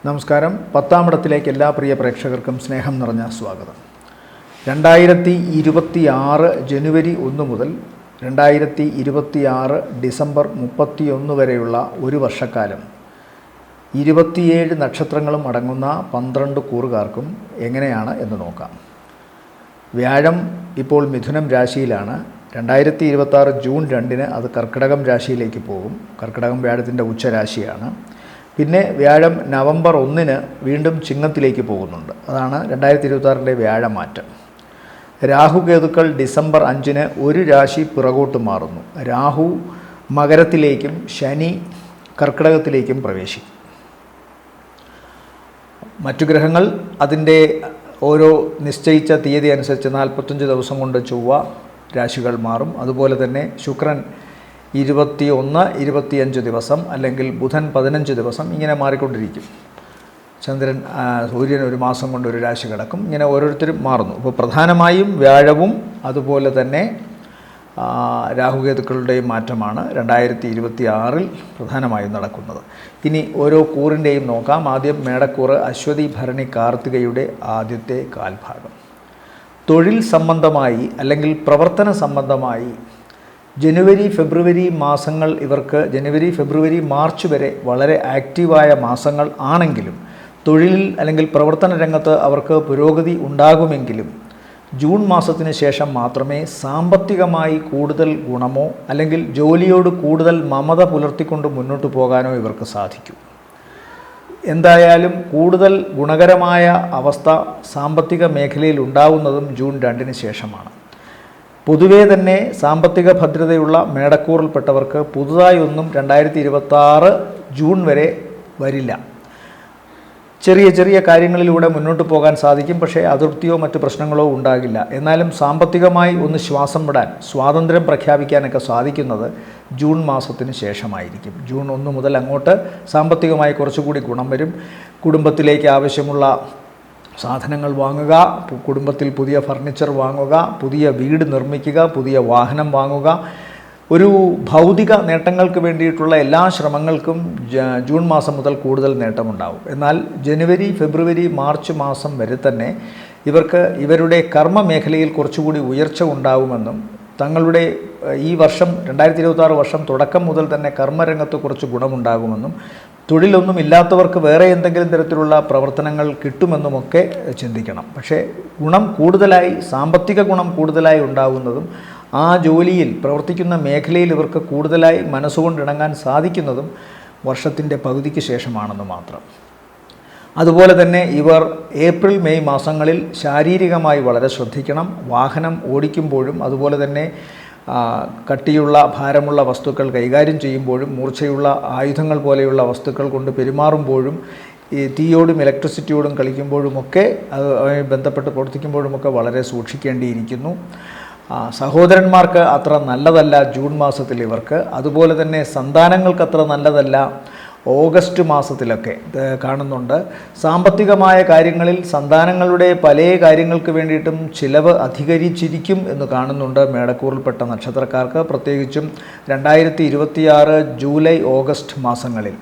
നമസ്കാരം. 10-ാമിടത്തിലേക്ക് എല്ലാ പ്രിയ പ്രേക്ഷകർക്കും സ്നേഹം നിറഞ്ഞ സ്വാഗതം. 2026 ജനുവരി 1 മുതൽ 2026 ഡിസംബർ 31 വരെയുള്ള ഒരു വർഷക്കാലം 27 നക്ഷത്രങ്ങളും അടങ്ങുന്ന 12 കൂറുകാർക്കും എങ്ങനെയാണ് എന്ന് നോക്കാം. വ്യാഴം ഇപ്പോൾ മിഥുനം രാശിയിലാണ്. 2026 ജൂൺ 2 അത് കർക്കിടകം രാശിയിലേക്ക് പോകും. കർക്കിടകം വ്യാഴത്തിൻ്റെ ഉച്ചരാശിയാണ്. പിന്നെ വ്യാഴം നവംബർ 1 വീണ്ടും ചിങ്ങത്തിലേക്ക് പോകുന്നുണ്ട്. അതാണ് 2026 വ്യാഴമാറ്റം. രാഹുകേതുക്കൾ ഡിസംബർ 5 ഒരു രാശി പിറകോട്ട് മാറുന്നു. രാഹു മകരത്തിലേക്കും ശനി കർക്കിടകത്തിലേക്കും പ്രവേശിക്കും. മറ്റു ഗ്രഹങ്ങൾ അതിൻ്റെ ഓരോ നിശ്ചയിച്ച തീയതി അനുസരിച്ച് 45 ദിവസം കൊണ്ട് ചൊവ്വ രാശികൾ മാറും. അതുപോലെ തന്നെ ശുക്രൻ 21-25 ദിവസം, അല്ലെങ്കിൽ ബുധൻ 15 ദിവസം, ഇങ്ങനെ മാറിക്കൊണ്ടിരിക്കും. ചന്ദ്രൻ സൂര്യൻ ഒരു മാസം കൊണ്ട് ഒരു രാശി കിടക്കും. ഇങ്ങനെ ഓരോരുത്തരും മാറുന്നു. അപ്പോൾ പ്രധാനമായും വ്യാഴവും അതുപോലെ തന്നെ രാഹുകേതുക്കളുടെയും മാറ്റമാണ് 2026 പ്രധാനമായും നടക്കുന്നത്. ഇനി ഓരോ കൂറിൻ്റെയും നോക്കാം. ആദ്യം മേടക്കൂറ് അശ്വതി ഭരണി കാർത്തികയുടെ ആദ്യത്തെ കാൽഭാഗം. തൊഴിൽ സംബന്ധമായി അല്ലെങ്കിൽ പ്രവർത്തന സംബന്ധമായി ജനുവരി ഫെബ്രുവരി മാസങ്ങൾ ഇവർക്ക് ജനുവരി ഫെബ്രുവരി മാർച്ച് വരെ വളരെ ആക്റ്റീവായ മാസങ്ങൾ ആണെങ്കിലും തൊഴിലിൽ അല്ലെങ്കിൽ പ്രവർത്തന രംഗത്ത് അവർക്ക് പുരോഗതി ഉണ്ടാകുമെങ്കിലും ജൂൺ മാസത്തിന് ശേഷം മാത്രമേ സാമ്പത്തികമായി കൂടുതൽ ഗുണമോ അല്ലെങ്കിൽ ജോലിയോട് കൂടുതൽ മമത പുലർത്തിക്കൊണ്ട് മുന്നോട്ട് പോകാനോ ഇവർക്ക് സാധിക്കൂ. എന്തായാലും കൂടുതൽ ഗുണകരമായ അവസ്ഥ സാമ്പത്തിക മേഖലയിൽ ഉണ്ടാവുന്നതും ജൂൺ 2 ശേഷമാണ്. പൊതുവേ തന്നെ സാമ്പത്തിക ഭദ്രതയുള്ള മേടക്കൂറിൽപ്പെട്ടവർക്ക് പുതുതായി ഒന്നും 2026 ജൂൺ വരെ വരില്ല. ചെറിയ ചെറിയ കാര്യങ്ങളിലൂടെ മുന്നോട്ട് പോകാൻ സാധിക്കും. പക്ഷേ അതൃപ്തിയോ മറ്റ് പ്രശ്നങ്ങളോ ഉണ്ടാകില്ല. എന്നാലും സാമ്പത്തികമായി ഒന്ന് ശ്വാസം വിടാൻ, സ്വാതന്ത്ര്യം പ്രഖ്യാപിക്കാനൊക്കെ സാധിക്കുന്നത് ജൂൺ മാസത്തിന് ശേഷമായിരിക്കും. ജൂൺ 1 മുതൽ അങ്ങോട്ട് സാമ്പത്തികമായി കുറച്ചുകൂടി ഗുണം വരും. കുടുംബത്തിലേക്ക് ആവശ്യമുള്ള സാധനങ്ങൾ വാങ്ങുക, കുടുംബത്തിൽ പുതിയ ഫർണിച്ചർ വാങ്ങുക, പുതിയ വീട് നിർമ്മിക്കുക, പുതിയ വാഹനം വാങ്ങുക, ഒരു ഭൗതിക നേട്ടങ്ങൾക്ക് വേണ്ടിയിട്ടുള്ള എല്ലാ ശ്രമങ്ങൾക്കും ജൂൺ മാസം മുതൽ കൂടുതൽ നേട്ടമുണ്ടാവും. എന്നാൽ ജനുവരി ഫെബ്രുവരി മാർച്ച് മാസം വരെ തന്നെ ഇവർക്ക് ഇവരുടെ കർമ്മ മേഖലയിൽ കുറച്ചുകൂടി ഉയർച്ച ഉണ്ടാവുമെന്നും തങ്ങളുടെ ഈ വർഷം 2026 വർഷം തുടക്കം മുതൽ തന്നെ കർമ്മരംഗത്ത് കുറച്ച് ഗുണമുണ്ടാകുമെന്നും തൊഴിലൊന്നും ഇല്ലാത്തവർക്ക് വേറെ എന്തെങ്കിലും തരത്തിലുള്ള പ്രവർത്തനങ്ങൾ കിട്ടുമെന്നുമൊക്കെ ചിന്തിക്കണം. പക്ഷേ ഗുണം കൂടുതലായി, സാമ്പത്തിക ഗുണം കൂടുതലായി ഉണ്ടാകുന്നതും ആ ജോലിയിൽ പ്രവർത്തിക്കുന്ന മേഖലയിൽ ഇവർക്ക് കൂടുതലായി മനസ്സുകൊണ്ടിണങ്ങാൻ സാധിക്കുന്നതും വർഷത്തിൻ്റെ പകുതിക്ക് ശേഷമാണെന്ന് മാത്രം. അതുപോലെ തന്നെ ഇവർ ഏപ്രിൽ മെയ് മാസങ്ങളിൽ ശാരീരികമായി വളരെ ശ്രദ്ധിക്കണം. വാഹനം ഓടിക്കുമ്പോഴും അതുപോലെ തന്നെ കട്ടിയുള്ള ഭാരമുള്ള വസ്തുക്കൾ കൈകാര്യം ചെയ്യുമ്പോഴും മൂർച്ചയുള്ള ആയുധങ്ങൾ പോലെയുള്ള വസ്തുക്കൾ കൊണ്ട് പെരുമാറുമ്പോഴും ഈ തീയോടും ഇലക്ട്രിസിറ്റിയോടും കളിക്കുമ്പോഴുമൊക്കെ അതുമായി ബന്ധപ്പെട്ട് പ്രവർത്തിക്കുമ്പോഴുമൊക്കെ വളരെ സൂക്ഷിക്കേണ്ടിയിരിക്കുന്നു. സഹോദരന്മാർക്ക് അത്ര നല്ലതല്ല ജൂൺ മാസത്തിൽ ഇവർക്ക്. അതുപോലെ തന്നെ സന്താനങ്ങൾക്ക് അത്ര നല്ലതല്ല ഓഗസ്റ്റ് മാസത്തിലൊക്കെ കാണുന്നുണ്ട്. സാമ്പത്തികമായ കാര്യങ്ങളിൽ സന്താനങ്ങളുടെ പല കാര്യങ്ങൾക്ക് വേണ്ടിയിട്ടും ചിലവ് അധികരിച്ചിരിക്കും എന്ന് കാണുന്നുണ്ട് മേടക്കൂറിൽപ്പെട്ട നക്ഷത്രക്കാർക്ക്, പ്രത്യേകിച്ചും 2026 ജൂലൈ ഓഗസ്റ്റ് മാസങ്ങളിൽ.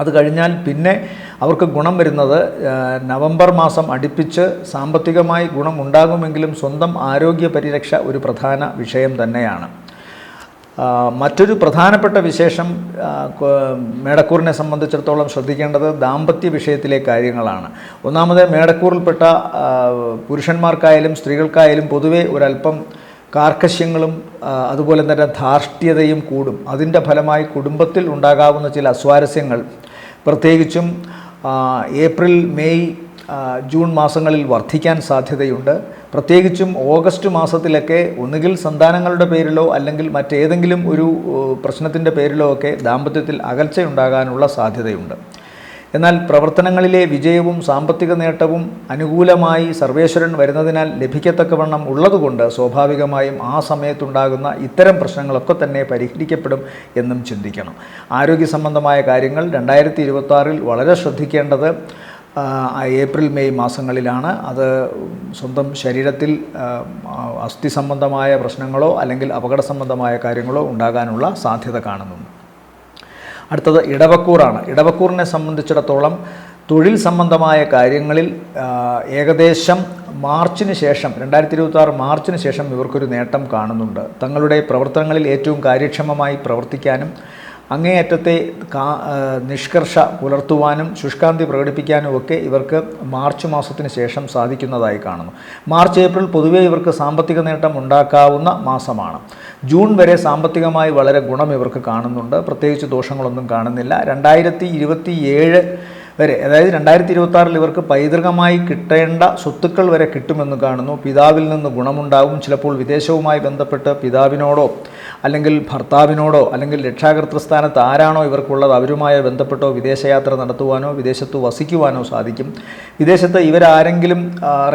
അത് കഴിഞ്ഞാൽ പിന്നെ അവർക്ക് ഗുണം വരുന്നത് നവംബർ മാസം അടുപ്പിച്ച് സാമ്പത്തികമായി ഗുണം ഉണ്ടാകുമെങ്കിലും സ്വന്തം ആരോഗ്യ പരിരക്ഷ ഒരു പ്രധാന വിഷയം തന്നെയാണ്. മറ്റൊരു പ്രധാനപ്പെട്ട വിശേഷം മേടക്കൂറിനെ സംബന്ധിച്ചിടത്തോളം ശ്രദ്ധിക്കേണ്ടത് ദാമ്പത്യ വിഷയത്തിലെ കാര്യങ്ങളാണ്. ഒന്നാമത് മേടക്കൂറിൽപ്പെട്ട പുരുഷന്മാർക്കായാലും സ്ത്രീകൾക്കായാലും പൊതുവെ ഒരല്പം കാർക്കശ്യങ്ങളും അതുപോലെ തന്നെ ധാർഷ്ട്യതയും കൂടും. അതിൻ്റെ ഫലമായി കുടുംബത്തിൽ ഉണ്ടാകാവുന്ന ചില അസ്വാരസ്യങ്ങൾ പ്രത്യേകിച്ചും ഏപ്രിൽ മെയ് ജൂൺ മാസങ്ങളിൽ വർദ്ധിക്കാൻ സാധ്യതയുണ്ട്. പ്രത്യേകിച്ചും ഓഗസ്റ്റ് മാസത്തിലൊക്കെ ഒന്നുകിൽ സന്താനങ്ങളുടെ പേരിലോ അല്ലെങ്കിൽ മറ്റേതെങ്കിലും ഒരു പ്രശ്നത്തിൻ്റെ പേരിലോ ഒക്കെ ദാമ്പത്യത്തിൽ അകൽച്ചയുണ്ടാകാനുള്ള സാധ്യതയുണ്ട്. എന്നാൽ പ്രവർത്തനങ്ങളിലെ വിജയവും സാമ്പത്തിക നേട്ടവും അനുകൂലമായി സർവേശ്വരൻ വരുന്നതിനാൽ ലഭിക്കത്തക്കവണ്ണം ഉള്ളതുകൊണ്ട് സ്വാഭാവികമായും ആ സമയത്തുണ്ടാകുന്ന ഇത്തരം പ്രശ്നങ്ങളൊക്കെ തന്നെ പരിഹരിക്കപ്പെടും എന്നും ചിന്തിക്കണം. ആരോഗ്യ സംബന്ധമായ കാര്യങ്ങൾ 2026 വളരെ ശ്രദ്ധിക്കേണ്ടത് ഏപ്രിൽ മെയ് മാസങ്ങളിലാണ്. അത് സ്വന്തം ശരീരത്തിൽ അസ്ഥി സംബന്ധമായ പ്രശ്നങ്ങളോ അല്ലെങ്കിൽ അപകട സംബന്ധമായ കാര്യങ്ങളോ ഉണ്ടാകാനുള്ള സാധ്യത കാണുന്നുണ്ട്. അടുത്തത് ഇടവക്കൂറാണ്. ഇടവക്കൂറിനെ സംബന്ധിച്ചിടത്തോളം തൊഴിൽ സംബന്ധമായ കാര്യങ്ങളിൽ ഏകദേശം മാർച്ചിന് ശേഷം 2026 മാർച്ചിന് ശേഷം ഇവർക്കൊരു നേട്ടം കാണുന്നുണ്ട്. തങ്ങളുടെ പ്രവർത്തനങ്ങളിൽ ഏറ്റവും കാര്യക്ഷമമായി പ്രവർത്തിക്കാനും അങ്ങേയറ്റത്തെ നിഷ്കർഷ പുലർത്തുവാനും ശുഷ്കാന്തി പ്രകടിപ്പിക്കാനും ഒക്കെ ഇവർക്ക് മാർച്ച് മാസത്തിന് ശേഷം സാധിക്കുന്നതായി കാണുന്നു. മാർച്ച് ഏപ്രിൽ പൊതുവേ ഇവർക്ക് സാമ്പത്തിക നേട്ടം ഉണ്ടാക്കാവുന്ന മാസമാണ്. ജൂൺ വരെ സാമ്പത്തികമായി വളരെ ഗുണം ഇവർക്ക് കാണുന്നുണ്ട്. പ്രത്യേകിച്ച് ദോഷങ്ങളൊന്നും കാണുന്നില്ല. 2027 വരെ, അതായത് 2026 ഇവർക്ക് പൈതൃകമായി കിട്ടേണ്ട സ്വത്തുക്കൾ വരെ കിട്ടുമെന്ന് കാണുന്നു. പിതാവിൽ നിന്ന് ഗുണമുണ്ടാവും. ചിലപ്പോൾ വിദേശവുമായി ബന്ധപ്പെട്ട് പിതാവിനോടോ അല്ലെങ്കിൽ ഭർത്താവിനോടോ അല്ലെങ്കിൽ രക്ഷാകർതൃസ്ഥാനത്ത് ആരാണോ ഇവർക്കുള്ളത് അവരുമായി ബന്ധപ്പെട്ടോ വിദേശയാത്ര നടത്തുവാനോ വിദേശത്ത് വസിക്കുവാനോ സാധിക്കും. വിദേശത്ത് ഇവരാരെങ്കിലും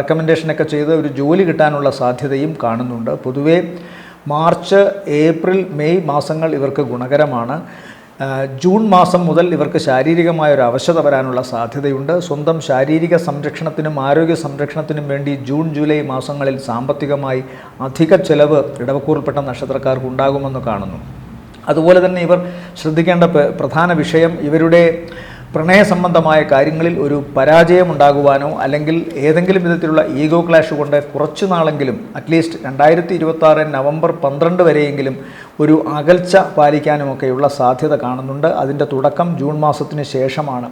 റെക്കമെൻഡേഷനൊക്കെ ചെയ്ത് ഒരു ജോലി കിട്ടാനുള്ള സാധ്യതയും കാണുന്നുണ്ട്. പൊതുവേ മാർച്ച് ഏപ്രിൽ മെയ് മാസങ്ങൾ ഇവർക്ക് ഗുണകരമാണ്. ജൂൺ മാസം മുതൽ ഇവർക്ക് ശാരീരികമായ ഒരു അവശത വരാനുള്ള സാധ്യതയുണ്ട്. സ്വന്തം ശാരീരിക സംരക്ഷണത്തിനും ആരോഗ്യ സംരക്ഷണത്തിനും വേണ്ടി ജൂൺ ജൂലൈ മാസങ്ങളിൽ സാമ്പത്തികമായി അധിക ചെലവ് ഇടവക്കൂറിൽപ്പെട്ട നക്ഷത്രക്കാർക്ക് ഉണ്ടാകുമെന്ന് കാണുന്നു. അതുപോലെ തന്നെ ഇവർ ശ്രദ്ധിക്കേണ്ട പ്രധാന വിഷയം ഇവരുടെ പ്രണയ സംബന്ധമായ കാര്യങ്ങളിൽ ഒരു പരാജയമുണ്ടാകുവാനോ അല്ലെങ്കിൽ ഏതെങ്കിലും വിധത്തിലുള്ള ഈഗോ ക്ലാഷ് കൊണ്ട് കുറച്ചു നാളെങ്കിലും അറ്റ്ലീസ്റ്റ് 2026 നവംബർ 12 വരെയെങ്കിലും ഒരു അകൽച്ച പാലിക്കാനുമൊക്കെയുള്ള സാധ്യത കാണുന്നുണ്ട്. അതിൻ്റെ തുടക്കം ജൂൺ മാസത്തിന് ശേഷമാണ്.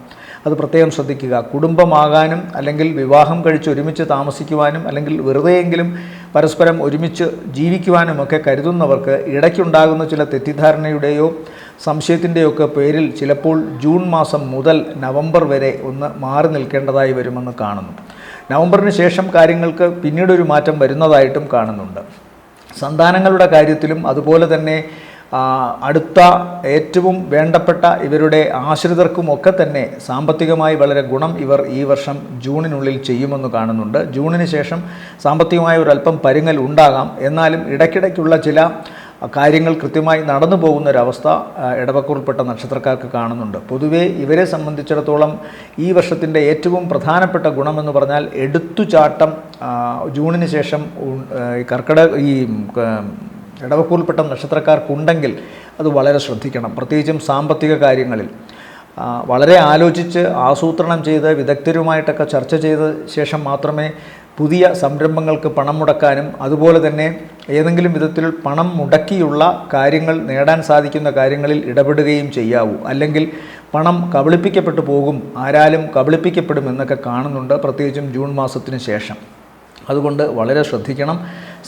അത് പ്രത്യേകം ശ്രദ്ധിക്കുക. കുടുംബമാകാനും അല്ലെങ്കിൽ വിവാഹം കഴിച്ച് ഒരുമിച്ച് താമസിക്കുവാനും അല്ലെങ്കിൽ വെറുതെയെങ്കിലും പരസ്പരം ഒരുമിച്ച് ജീവിക്കുവാനുമൊക്കെ കരുതുന്നവർക്ക് ഇടയ്ക്കുണ്ടാകുന്ന ചില തെറ്റിദ്ധാരണയുടെയോ സംശയത്തിൻ്റെയൊക്കെ പേരിൽ ചിലപ്പോൾ ജൂൺ മാസം മുതൽ നവംബർ വരെ ഒന്ന് മാറി നിൽക്കേണ്ടതായി വരുമെന്ന് കാണുന്നു. നവംബറിന് ശേഷം കാര്യങ്ങൾക്ക് പിന്നീടൊരു മാറ്റം വരുന്നതായിട്ടും കാണുന്നുണ്ട്. സന്താനങ്ങളുടെ കാര്യത്തിലും അതുപോലെ തന്നെ അടുത്ത ഏറ്റവും വേണ്ടപ്പെട്ട ഇവരുടെ ആശ്രിതർക്കുമൊക്കെ തന്നെ സാമ്പത്തികമായി വളരെ ഗുണം ഇവർ ഈ വർഷം ജൂണിനുള്ളിൽ ചെയ്യുമെന്ന് കാണുന്നുണ്ട്. ജൂണിന് ശേഷം സാമ്പത്തികമായ ഒരല്പം പരുങ്ങൽ ഉണ്ടാകാം. എന്നാലും ഇടയ്ക്കിടയ്ക്കുള്ള ചില കാര്യങ്ങൾ കൃത്യമായി നടന്നു പോകുന്നൊരവസ്ഥ ഇടവക്കൂറിൽപ്പെട്ട നക്ഷത്രക്കാർക്ക് കാണുന്നുണ്ട്. പൊതുവേ ഇവരെ സംബന്ധിച്ചിടത്തോളം ഈ വർഷത്തിൻ്റെ ഏറ്റവും പ്രധാനപ്പെട്ട ഗുണമെന്ന് പറഞ്ഞാൽ എടുത്തുചാട്ടം ജൂണിന് ശേഷം ഇടവക്കൂറിൽപ്പെട്ട നക്ഷത്രക്കാർക്കുണ്ടെങ്കിൽ അത് വളരെ ശ്രദ്ധിക്കണം. പ്രത്യേകിച്ചും സാമ്പത്തിക കാര്യങ്ങളിൽ വളരെ ആലോചിച്ച് ആസൂത്രണം ചെയ്ത് വിദഗ്ധരുമായിട്ടൊക്കെ ചർച്ച ചെയ്ത ശേഷം മാത്രമേ പുതിയ സംരംഭങ്ങൾക്ക് പണം മുടക്കാനും അതുപോലെ തന്നെ ഏതെങ്കിലും വിധത്തിൽ പണം മുടക്കിയുള്ള കാര്യങ്ങൾ നേടാൻ സാധിക്കുന്ന കാര്യങ്ങളിൽ ഇടപെടുകയും ചെയ്യാവൂ. അല്ലെങ്കിൽ പണം കബളിപ്പിക്കപ്പെട്ടു പോകും, ആരാലും കബളിപ്പിക്കപ്പെടുമെന്നൊക്കെ കാണുന്നുണ്ട്, പ്രത്യേകിച്ചും ജൂൺ മാസത്തിന് ശേഷം. അതുകൊണ്ട് വളരെ ശ്രദ്ധിക്കണം.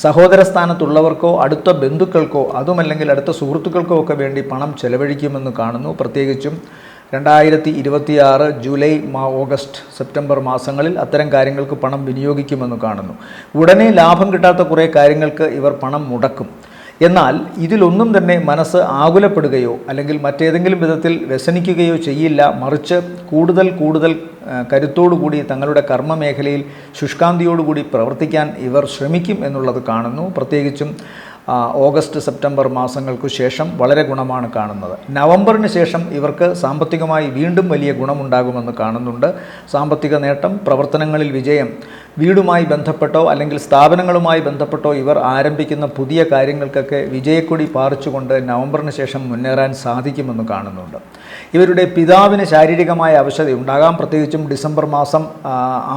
സഹോദര സ്ഥാനത്തുള്ളവർക്കോ അടുത്ത ബന്ധുക്കൾക്കോ അതുമല്ലെങ്കിൽ അടുത്ത സുഹൃത്തുക്കൾക്കോ ഒക്കെ വേണ്ടി പണം ചെലവഴിക്കുമെന്ന് കാണുന്നു. പ്രത്യേകിച്ചും 2026 ജൂലൈ ഓഗസ്റ്റ് സെപ്റ്റംബർ മാസങ്ങളിൽ അത്തരം കാര്യങ്ങൾക്ക് പണം വിനിയോഗിക്കുമെന്ന് കാണുന്നു. ഉടനെ ലാഭം കിട്ടാത്ത കുറേ കാര്യങ്ങൾക്ക് ഇവർ പണം മുടക്കും. എന്നാൽ ഇതിലൊന്നും തന്നെ മനസ്സ് ആകുലപ്പെടുകയോ അല്ലെങ്കിൽ മറ്റേതെങ്കിലും വിധത്തിൽ വ്യസനിക്കുകയോ ചെയ്യില്ല. മറിച്ച് കൂടുതൽ കരുത്തോടുകൂടി തങ്ങളുടെ കർമ്മമേഖലയിൽ ശുഷ്കാന്തിയോടുകൂടി പ്രവർത്തിക്കാൻ ഇവർ ശ്രമിക്കും എന്നുള്ളത് കാണുന്നു. പ്രത്യേകിച്ചും ഓഗസ്റ്റ് സെപ്റ്റംബർ മാസങ്ങൾക്കു ശേഷം വളരെ ഗുണമാണ് കാണുന്നത്. നവംബറിന് ശേഷം ഇവർക്ക് സാമ്പത്തികമായി വീണ്ടും വലിയ ഗുണമുണ്ടാകുമെന്ന് കാണുന്നുണ്ട്. സാമ്പത്തിക നേട്ടം, പ്രവർത്തനങ്ങളിൽ വിജയം, വീടുമായി ബന്ധപ്പെട്ടോ അല്ലെങ്കിൽ സ്ഥാപനങ്ങളുമായി ബന്ധപ്പെട്ടോ ഇവർ ആരംഭിക്കുന്ന പുതിയ കാര്യങ്ങൾക്കൊക്കെ വിജയക്കൊടി പാറിച്ചുകൊണ്ട് നവംബറിന് ശേഷം മുന്നേറാൻ സാധിക്കുമെന്ന് കാണുന്നുണ്ട്. ഇവരുടെ പിതാവിന് ശാരീരികമായ അവശതയുണ്ടാകാം. പ്രത്യേകിച്ചും ഡിസംബർ മാസം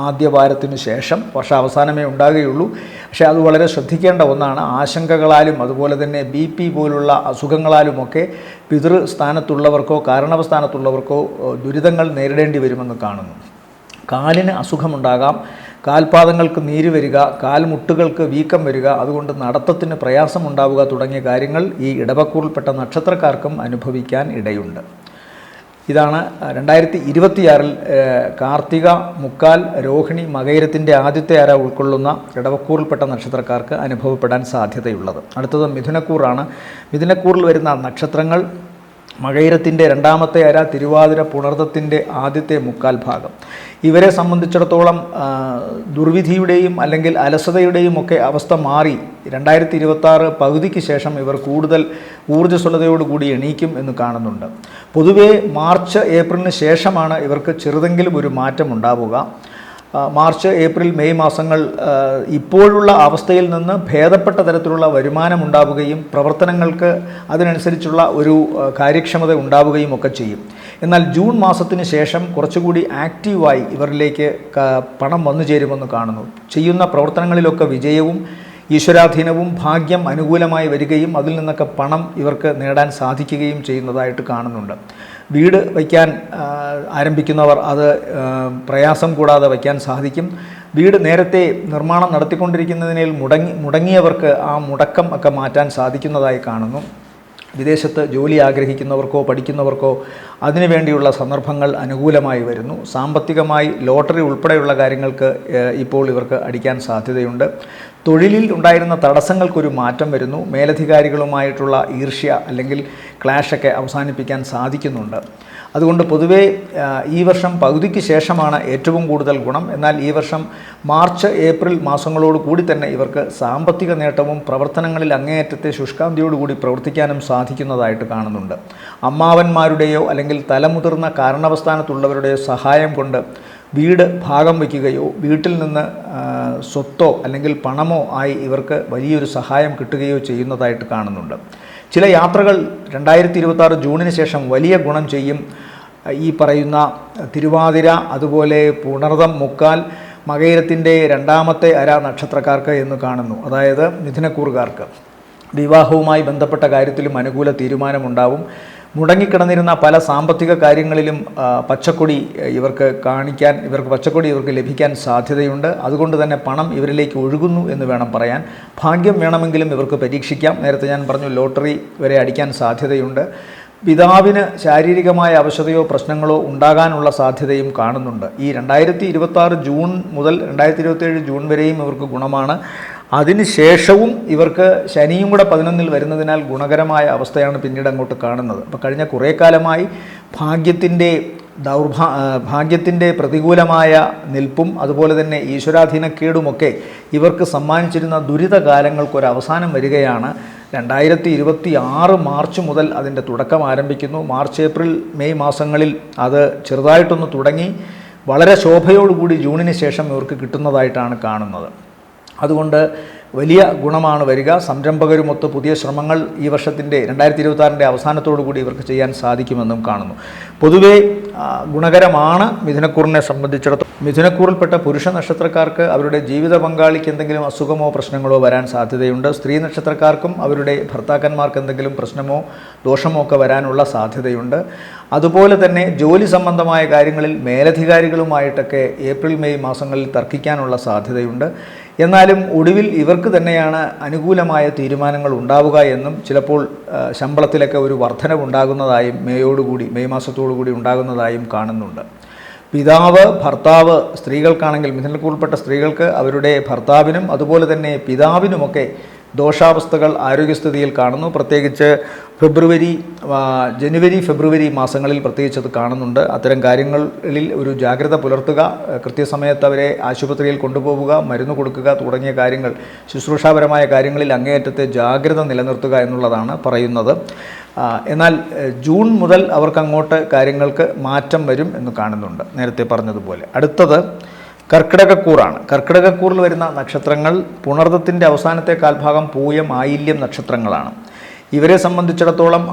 ആദ്യ വാരത്തിനു ശേഷം, വർഷാവസാനമേ ഉണ്ടാകുകയുള്ളൂ. പക്ഷേ അത് വളരെ ശ്രദ്ധിക്കേണ്ട ഒന്നാണ്. ആശങ്കകളാലും അതുപോലെ തന്നെ BP പോലുള്ള അസുഖങ്ങളാലുമൊക്കെ പിതൃസ്ഥാനത്തുള്ളവർക്കോ കാരണവസ്ഥാനത്തുള്ളവർക്കോ ദുരിതങ്ങൾ നേരിടേണ്ടി വരുമെന്ന് കാണുന്നു. കാലിന് അസുഖമുണ്ടാകാം, കാൽപാദങ്ങൾക്ക് നീര് വരിക, കാൽമുട്ടുകൾക്ക് വീക്കം വരിക, അതുകൊണ്ട് നടത്തത്തിന് പ്രയാസമുണ്ടാവുക തുടങ്ങിയ കാര്യങ്ങൾ ഈ ഇടവക്കൂറിൽപ്പെട്ട നക്ഷത്രക്കാർക്കും അനുഭവിക്കാൻ ഇടയുണ്ട്. ഇതാണ് 2026 കാർത്തിക, മുക്കാൽ, രോഹിണി, മകയിരത്തിൻ്റെ ആദ്യത്തെ അര ഉൾക്കൊള്ളുന്ന ഇടവക്കൂറിൽപ്പെട്ട നക്ഷത്രക്കാർക്ക് അനുഭവപ്പെടാൻ സാധ്യതയുള്ളത്. അടുത്തത് മിഥുനക്കൂറാണ്. മിഥുനക്കൂറിൽ വരുന്ന നക്ഷത്രങ്ങൾ മകയിരത്തിൻ്റെ രണ്ടാമത്തെ അര, തിരുവാതിര, പുണർദത്തിൻ്റെ ആദ്യത്തെ മുക്കാൽ ഭാഗം. ഇവരെ സംബന്ധിച്ചിടത്തോളം ദുർവിധിയുടെയും അല്ലെങ്കിൽ അലസതയുടെയും ഒക്കെ അവസ്ഥ മാറി 2026 പകുതിക്ക് ശേഷം ഇവർ കൂടുതൽ ഊർജ്ജസ്വലതയോടുകൂടി എണീക്കും എന്ന് കാണുന്നുണ്ട്. പൊതുവേ മാർച്ച് ഏപ്രിലിന് ശേഷമാണ് ഇവർക്ക് ചെറുതെങ്കിലും ഒരു മാറ്റം ഉണ്ടാവുക. മാർച്ച്, ഏപ്രിൽ, മെയ് മാസങ്ങൾ ഇപ്പോഴുള്ള അവസ്ഥയിൽ നിന്ന് ഭേദപ്പെട്ട തരത്തിലുള്ള വരുമാനമുണ്ടാവുകയും പ്രവർത്തനങ്ങൾക്ക് അതിനനുസരിച്ചുള്ള ഒരു കാര്യക്ഷമത ഉണ്ടാവുകയും ഒക്കെ ചെയ്യും. എന്നാൽ ജൂൺ മാസത്തിന് ശേഷം കുറച്ചുകൂടി ആക്റ്റീവായി ഇവരിലേക്ക് പണം വന്നു ചേരുമെന്ന് കാണുന്നു. ചെയ്യുന്ന പ്രവർത്തനങ്ങളിലൊക്കെ വിജയവും ഈശ്വരാധീനവും ഭാഗ്യം അനുകൂലമായി വരികയും അതിൽ നിന്നൊക്കെ പണം ഇവർക്ക് നേടാൻ സാധിക്കുകയും ചെയ്യുന്നതായിട്ട് കാണുന്നുണ്ട്. വീട് വയ്ക്കാൻ ആരംഭിക്കുന്നവർ അത് പ്രയാസം കൂടാതെ വയ്ക്കാൻ സാധിക്കും. വീട് നേരത്തെ നിർമ്മാണം നടത്തിക്കൊണ്ടിരിക്കുന്നതിനിൽ മുടങ്ങിയവർക്ക് ആ മുടക്കം ഒക്കെ മാറ്റാൻ സാധിക്കുന്നതായി കാണുന്നു. വിദേശത്ത് ജോലി ആഗ്രഹിക്കുന്നവർക്കോ പഠിക്കുന്നവർക്കോ അതിനുവേണ്ടിയുള്ള സന്ദർഭങ്ങൾ അനുകൂലമായി വരുന്നു. സാമ്പത്തികമായി ലോട്ടറി ഉൾപ്പെടെയുള്ള കാര്യങ്ങൾക്ക് ഇപ്പോൾ ഇവർക്ക് അടിക്കാൻ സാധ്യതയുണ്ട്. തൊഴിലിൽ ഉണ്ടായിരുന്ന തടസ്സങ്ങൾക്കൊരു മാറ്റം വരുന്നു. മേലധികാരികളുമായിട്ടുള്ള ഈർഷ്യ അല്ലെങ്കിൽ ക്ലാഷൊക്കെ അവസാനിപ്പിക്കാൻ സാധിക്കുന്നുണ്ട്. അതുകൊണ്ട് പൊതുവേ ഈ വർഷം പകുതിക്ക് ശേഷമാണ് ഏറ്റവും കൂടുതൽ ഗുണം. എന്നാൽ ഈ വർഷം മാർച്ച്, ഏപ്രിൽ മാസങ്ങളോട് കൂടി തന്നെ ഇവർക്ക് സാമ്പത്തിക നേട്ടവും പ്രവർത്തനങ്ങളിൽ അങ്ങേയറ്റത്തെ ശുഷ്കാന്തിയോടുകൂടി പ്രവർത്തിക്കാനും സാധിക്കുന്നതായിട്ട് കാണുന്നുണ്ട്. അമ്മാവന്മാരുടെയോ അല്ലെങ്കിൽ തലമുതിർന്ന കാരണവസ്ഥാനത്തുള്ളവരുടെയോ സഹായം കൊണ്ട് വീട് ഭാഗം വയ്ക്കുകയോ വീട്ടിൽ നിന്ന് സ്വത്തോ അല്ലെങ്കിൽ പണമോ ആയി ഇവർക്ക് വലിയൊരു സഹായം കിട്ടുകയോ ചെയ്യുന്നതായിട്ട് കാണുന്നുണ്ട്. ചില യാത്രകൾ 2026 ജൂണിന് ശേഷം വലിയ ഗുണം ചെയ്യും. ഈ പറയുന്ന തിരുവാതിര, അതുപോലെ പുണർതം, മുക്കാൽ, മകയിരത്തിൻ്റെ രണ്ടാമത്തെ അര നക്ഷത്രക്കാർക്ക് എന്ന് കാണുന്നു. അതായത് മിഥുനക്കൂറുകാർക്ക് വിവാഹവുമായി ബന്ധപ്പെട്ട കാര്യത്തിലും അനുകൂല തീരുമാനമുണ്ടാവും. മുടങ്ങിക്കിടന്നിരുന്ന പല സാമ്പത്തിക കാര്യങ്ങളിലും പച്ചക്കൊടി ഇവർക്ക് ലഭിക്കാൻ സാധ്യതയുണ്ട്. അതുകൊണ്ട് തന്നെ പണം ഇവരിലേക്ക് ഒഴുകുന്നു എന്ന് വേണം പറയാൻ. ഭാഗ്യം വേണമെങ്കിലും ഇവർക്ക് പരീക്ഷിക്കാം. നേരത്തെ ഞാൻ പറഞ്ഞു, ലോട്ടറി വരെ അടിക്കാൻ സാധ്യതയുണ്ട്. പിതാവിന് ശാരീരികമായ അവശതയോ പ്രശ്നങ്ങളോ ഉണ്ടാകാനുള്ള സാധ്യതയും കാണുന്നുണ്ട്. ഈ 2026 ജൂൺ മുതൽ 2027 ജൂൺ വരെയും ഇവർക്ക് ഗുണമാണ്. അതിനുശേഷവും ഇവർക്ക് ശനിയും കൂടെ 11-ൽ വരുന്നതിനാൽ ഗുണകരമായ അവസ്ഥയാണ് പിന്നീട് അങ്ങോട്ട് കാണുന്നത്. അപ്പോൾ കഴിഞ്ഞ കുറേ കാലമായി ഭാഗ്യത്തിൻ്റെ പ്രതികൂലമായ നിൽപ്പും അതുപോലെ തന്നെ ഈശ്വരാധീനക്കേടുമൊക്കെ ഇവർക്ക് സമ്മാനിച്ചിരുന്ന ദുരിതകാലങ്ങൾക്കൊരവസാനം വരികയാണ്. 2026 മാർച്ച് മുതൽ അതിൻ്റെ തുടക്കം ആരംഭിക്കുന്നു. മാർച്ച്, ഏപ്രിൽ, മെയ് മാസങ്ങളിൽ അത് ചെറുതായിട്ടൊന്ന് തുടങ്ങി വളരെ ശോഭയോടുകൂടി ജൂണിന് ശേഷം ഇവർക്ക് കിട്ടുന്നതായിട്ടാണ് കാണുന്നത്. അതുകൊണ്ട് വലിയ ഗുണമാണ് വരിക. സംരംഭകരുമൊത്ത് പുതിയ ശ്രമങ്ങൾ ഈ വർഷത്തിൻ്റെ 2026 അവസാനത്തോടു കൂടി ഇവർക്ക് ചെയ്യാൻ സാധിക്കുമെന്നും കാണുന്നു. പൊതുവേ ഗുണകരമാണ് മിഥുനക്കൂറിനെ സംബന്ധിച്ചിടത്തോളം. മിഥുനക്കൂറിൽപ്പെട്ട പുരുഷ നക്ഷത്രക്കാർക്ക് അവരുടെ ജീവിത പങ്കാളിക്ക് എന്തെങ്കിലും അസുഖമോ പ്രശ്നങ്ങളോ വരാൻ സാധ്യതയുണ്ട്. സ്ത്രീ നക്ഷത്രക്കാർക്കും അവരുടെ ഭർത്താക്കന്മാർക്ക് എന്തെങ്കിലും പ്രശ്നമോ ദോഷമോ ഒക്കെ വരാനുള്ള സാധ്യതയുണ്ട്. അതുപോലെ തന്നെ ജോലി സംബന്ധമായ കാര്യങ്ങളിൽ മേലധികാരികളുമായിട്ടൊക്കെ ഏപ്രിൽ, മെയ് മാസങ്ങളിൽ തർക്കിക്കാനുള്ള സാധ്യതയുണ്ട്. എന്നാലും ഒടുവിൽ ഇവർക്ക് തന്നെയാണ് അനുകൂലമായ തീരുമാനങ്ങൾ ഉണ്ടാവുക എന്നും ചിലപ്പോൾ ശമ്പളത്തിലൊക്കെ ഒരു വർധനവുണ്ടാകുന്നതായും മെയ് മാസത്തോടുകൂടി ഉണ്ടാകുന്നതായും കാണുന്നുണ്ട്. പിതാവ്, ഭർത്താവ്, സ്ത്രീകൾക്കാണെങ്കിൽ മിഥുനക്കൂറിൽപ്പെട്ട സ്ത്രീകൾക്ക് അവരുടെ ഭർത്താവിനും അതുപോലെ തന്നെ പിതാവിനുമൊക്കെ ദോഷാവസ്ഥകൾ ആരോഗ്യസ്ഥിതിയിൽ കാണുന്നു. പ്രത്യേകിച്ച് ജനുവരി, ഫെബ്രുവരി മാസങ്ങളിൽ പ്രത്യേകിച്ച് അത് കാണുന്നുണ്ട്. അത്തരം കാര്യങ്ങളിൽ ഒരു ജാഗ്രത പുലർത്തുക, കൃത്യസമയത്ത് അവരെ ആശുപത്രിയിൽ കൊണ്ടുപോവുക, മരുന്ന് കൊടുക്കുക തുടങ്ങിയ കാര്യങ്ങൾ, ശുശ്രൂഷാപരമായ കാര്യങ്ങളിൽ അങ്ങേയറ്റത്തെ ജാഗ്രത നിലനിർത്തുക എന്നുള്ളതാണ് പറയുന്നത്. എന്നാൽ ജൂൺ മുതൽ അവർക്കങ്ങോട്ട് കാര്യങ്ങൾക്ക് മാറ്റം വരും എന്ന് കാണുന്നുണ്ട്, നേരത്തെ പറഞ്ഞതുപോലെ. അടുത്തത് കർക്കിടകക്കൂറാണ്. കർക്കിടകക്കൂറിൽ വരുന്ന നക്ഷത്രങ്ങൾ പുണർദത്തിൻ്റെ അവസാനത്തെ കാൽഭാഗം, പൂയം, ആയില്യം നക്ഷത്രങ്ങളാണ്. ഇവരെ സംബന്ധിച്ചിടത്തോളം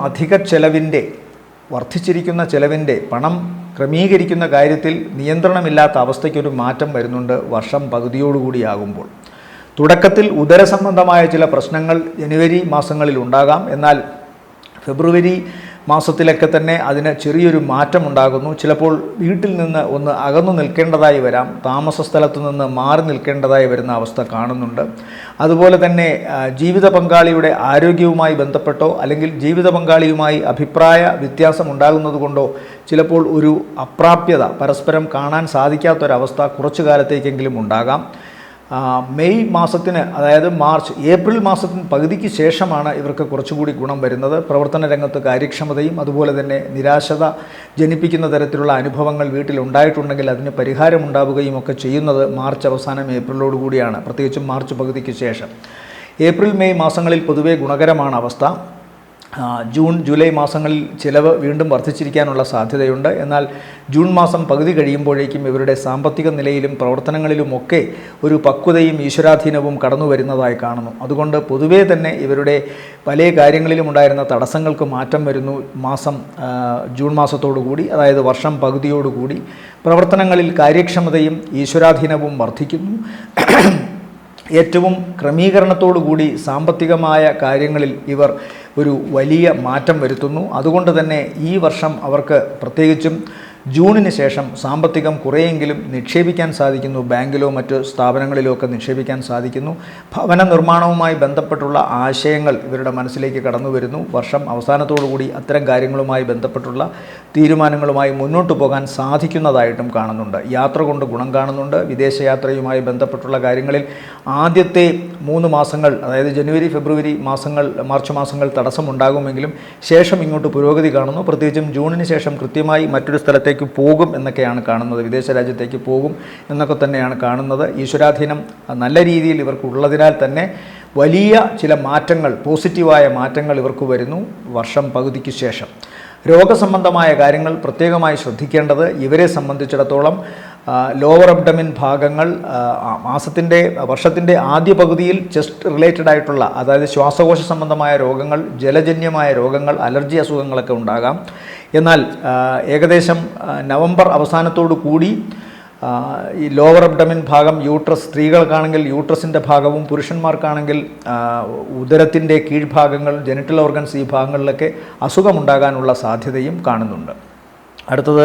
വർദ്ധിച്ചിരിക്കുന്ന ചെലവിൻ്റെ പണം ക്രമീകരിക്കുന്ന കാര്യത്തിൽ നിയന്ത്രണമില്ലാത്ത അവസ്ഥയ്ക്കൊരു മാറ്റം വരുന്നുണ്ട് വർഷം പകുതിയോടുകൂടിയാകുമ്പോൾ. തുടക്കത്തിൽ ഉദരസംബന്ധമായ ചില പ്രശ്നങ്ങൾ ജനുവരി മാസങ്ങളിൽ ഉണ്ടാകാം. എന്നാൽ ഫെബ്രുവരി മാസത്തിലൊക്കെ തന്നെ അതിന് ചെറിയൊരു മാറ്റമുണ്ടാകുന്നു. ചിലപ്പോൾ വീട്ടിൽ നിന്ന് ഒന്ന് അകന്നു നിൽക്കേണ്ടതായി വരാം, താമസ സ്ഥലത്തു നിന്ന് മാറി നിൽക്കേണ്ടതായി വരുന്ന അവസ്ഥ കാണുന്നുണ്ട്. അതുപോലെ തന്നെ ജീവിത പങ്കാളിയുടെ ആരോഗ്യവുമായി ബന്ധപ്പെട്ടോ അല്ലെങ്കിൽ ജീവിത പങ്കാളിയുമായി അഭിപ്രായ വ്യത്യാസം ഉണ്ടാകുന്നതുകൊണ്ടോ ചിലപ്പോൾ ഒരു അപ്രാപ്യത, പരസ്പരം കാണാൻ സാധിക്കാത്തൊരവസ്ഥ കുറച്ചു കാലത്തേക്കെങ്കിലും ഉണ്ടാകാം. മെയ് മാസത്തിന്, അതായത് ഏപ്രിൽ മാസത്തിന് പകുതിക്ക് ശേഷമാണ് ഇവർക്ക് കുറച്ചുകൂടി ഗുണം വരുന്നത്. പ്രവർത്തന രംഗത്ത് കാര്യക്ഷമതയും അതുപോലെ തന്നെ നിരാശത ജനിപ്പിക്കുന്ന തരത്തിലുള്ള അനുഭവങ്ങൾ വീട്ടിലുണ്ടായിട്ടുണ്ടെങ്കിൽ അതിന് പരിഹാരമുണ്ടാവുകയും ഒക്കെ ചെയ്യുന്നത് മാർച്ച് അവസാനം ഏപ്രിലോടുകൂടിയാണ്, പ്രത്യേകിച്ചും മാർച്ച് പകുതിക്ക് ശേഷം. ഏപ്രിൽ, മെയ് മാസങ്ങളിൽ പൊതുവെ ഗുണകരമാണ് അവസ്ഥ. ജൂൺ ജൂലൈ മാസങ്ങളിൽ ചിലവ് വീണ്ടും വർദ്ധിച്ചിരിക്കാനുള്ള സാധ്യതയുണ്ട്. എന്നാൽ ജൂൺ മാസം പകുതി കഴിയുമ്പോഴേക്കും ഇവരുടെ സാമ്പത്തിക നിലയിലും പ്രവർത്തനങ്ങളിലുമൊക്കെ ഒരു പക്വതയും ഈശ്വരാധീനവും കടന്നു വരുന്നതായി കാണുന്നു. അതുകൊണ്ട് പൊതുവേ തന്നെ ഇവരുടെ പല കാര്യങ്ങളിലും ഉണ്ടായിരുന്ന തടസ്സങ്ങൾക്ക് മാറ്റം വരുന്നു. ജൂൺ മാസത്തോടുകൂടി, അതായത് വർഷം പകുതിയോടുകൂടി പ്രവർത്തനങ്ങളിൽ കാര്യക്ഷമതയും ഈശ്വരാധീനവും വർദ്ധിക്കുന്നു. ഏറ്റവും ക്രമീകരണത്തോടുകൂടി സാമ്പത്തികമായ കാര്യങ്ങളിൽ ഇവർ ഒരു വലിയ മാറ്റം വരുത്തുന്നു. അതുകൊണ്ട് തന്നെ ഈ വർഷം അവർക്ക് പ്രത്യേകിച്ചും ജൂണിന് ശേഷം സാമ്പത്തികം കുറേയെങ്കിലും നിക്ഷേപിക്കാൻ സാധിക്കുന്നു. ബാങ്കിലോ മറ്റ് സ്ഥാപനങ്ങളിലോ ഒക്കെ നിക്ഷേപിക്കാൻ സാധിക്കുന്നു. ഭവന നിർമ്മാണവുമായി ബന്ധപ്പെട്ടുള്ള ആശയങ്ങൾ ഇവരുടെ മനസ്സിലേക്ക് കടന്നു വരുന്നു. വർഷം അവസാനത്തോടുകൂടി അത്തരം കാര്യങ്ങളുമായി ബന്ധപ്പെട്ടുള്ള തീരുമാനങ്ങളുമായി മുന്നോട്ട് പോകാൻ സാധിക്കുന്നതായിട്ടും കാണുന്നുണ്ട്. യാത്ര കൊണ്ട് ഗുണം കാണുന്നുണ്ട്. വിദേശയാത്രയുമായി ബന്ധപ്പെട്ടുള്ള കാര്യങ്ങളിൽ ആദ്യത്തെ 3 മാസങ്ങൾ, അതായത് ജനുവരി ഫെബ്രുവരി മാർച്ച് മാസങ്ങൾ തടസ്സമുണ്ടാകുമെങ്കിലും ശേഷം ഇങ്ങോട്ട് പുരോഗതി കാണുന്നു. പ്രത്യേകിച്ചും ജൂണിന് ശേഷം കൃത്യമായി മറ്റൊരു സ്ഥലത്തേക്ക് പോകും എന്നൊക്കെയാണ് കാണുന്നത്. വിദേശ രാജ്യത്തേക്ക് പോകും എന്നൊക്കെ തന്നെയാണ് കാണുന്നത്. ഈശ്വരാധീനം നല്ല രീതിയിൽ ഇവർക്കുള്ളതിനാൽ തന്നെ വലിയ ചില മാറ്റങ്ങൾ, പോസിറ്റീവായ മാറ്റങ്ങൾ ഇവർക്ക് വരുന്നു വർഷം പകുതിക്ക് ശേഷം. രോഗസംബന്ധമായ കാര്യങ്ങൾ പ്രത്യേകമായി ശ്രദ്ധിക്കേണ്ടത് ഇവരെ സംബന്ധിച്ചിടത്തോളം ലോവർ അബ്ഡമിൻ ഭാഗങ്ങൾ വർഷത്തിൻ്റെ ആദ്യ പകുതിയിൽ ചെസ്റ്റ് റിലേറ്റഡ് ആയിട്ടുള്ള, അതായത് ശ്വാസകോശ സംബന്ധമായ രോഗങ്ങൾ, ജലജന്യമായ രോഗങ്ങൾ, അലർജി അസുഖങ്ങളൊക്കെ ഉണ്ടാകാം. എന്നാൽ ഏകദേശം നവംബർ അവസാനത്തോടു കൂടി ഈ ലോവർ അബ്ഡമിൻ ഭാഗം, യൂട്രസ്, സ്ത്രീകൾക്കാണെങ്കിൽ യൂട്രസിൻ്റെ ഭാഗവും പുരുഷന്മാർക്കാണെങ്കിൽ ഉദരത്തിൻ്റെ കീഴ്ഭാഗങ്ങൾ, ജെനിറ്റൽ ഓർഗൻസ്, ഈ ഭാഗങ്ങളിലൊക്കെ അസുഖമുണ്ടാകാനുള്ള സാധ്യതയും കാണുന്നുണ്ട്. അടുത്തത്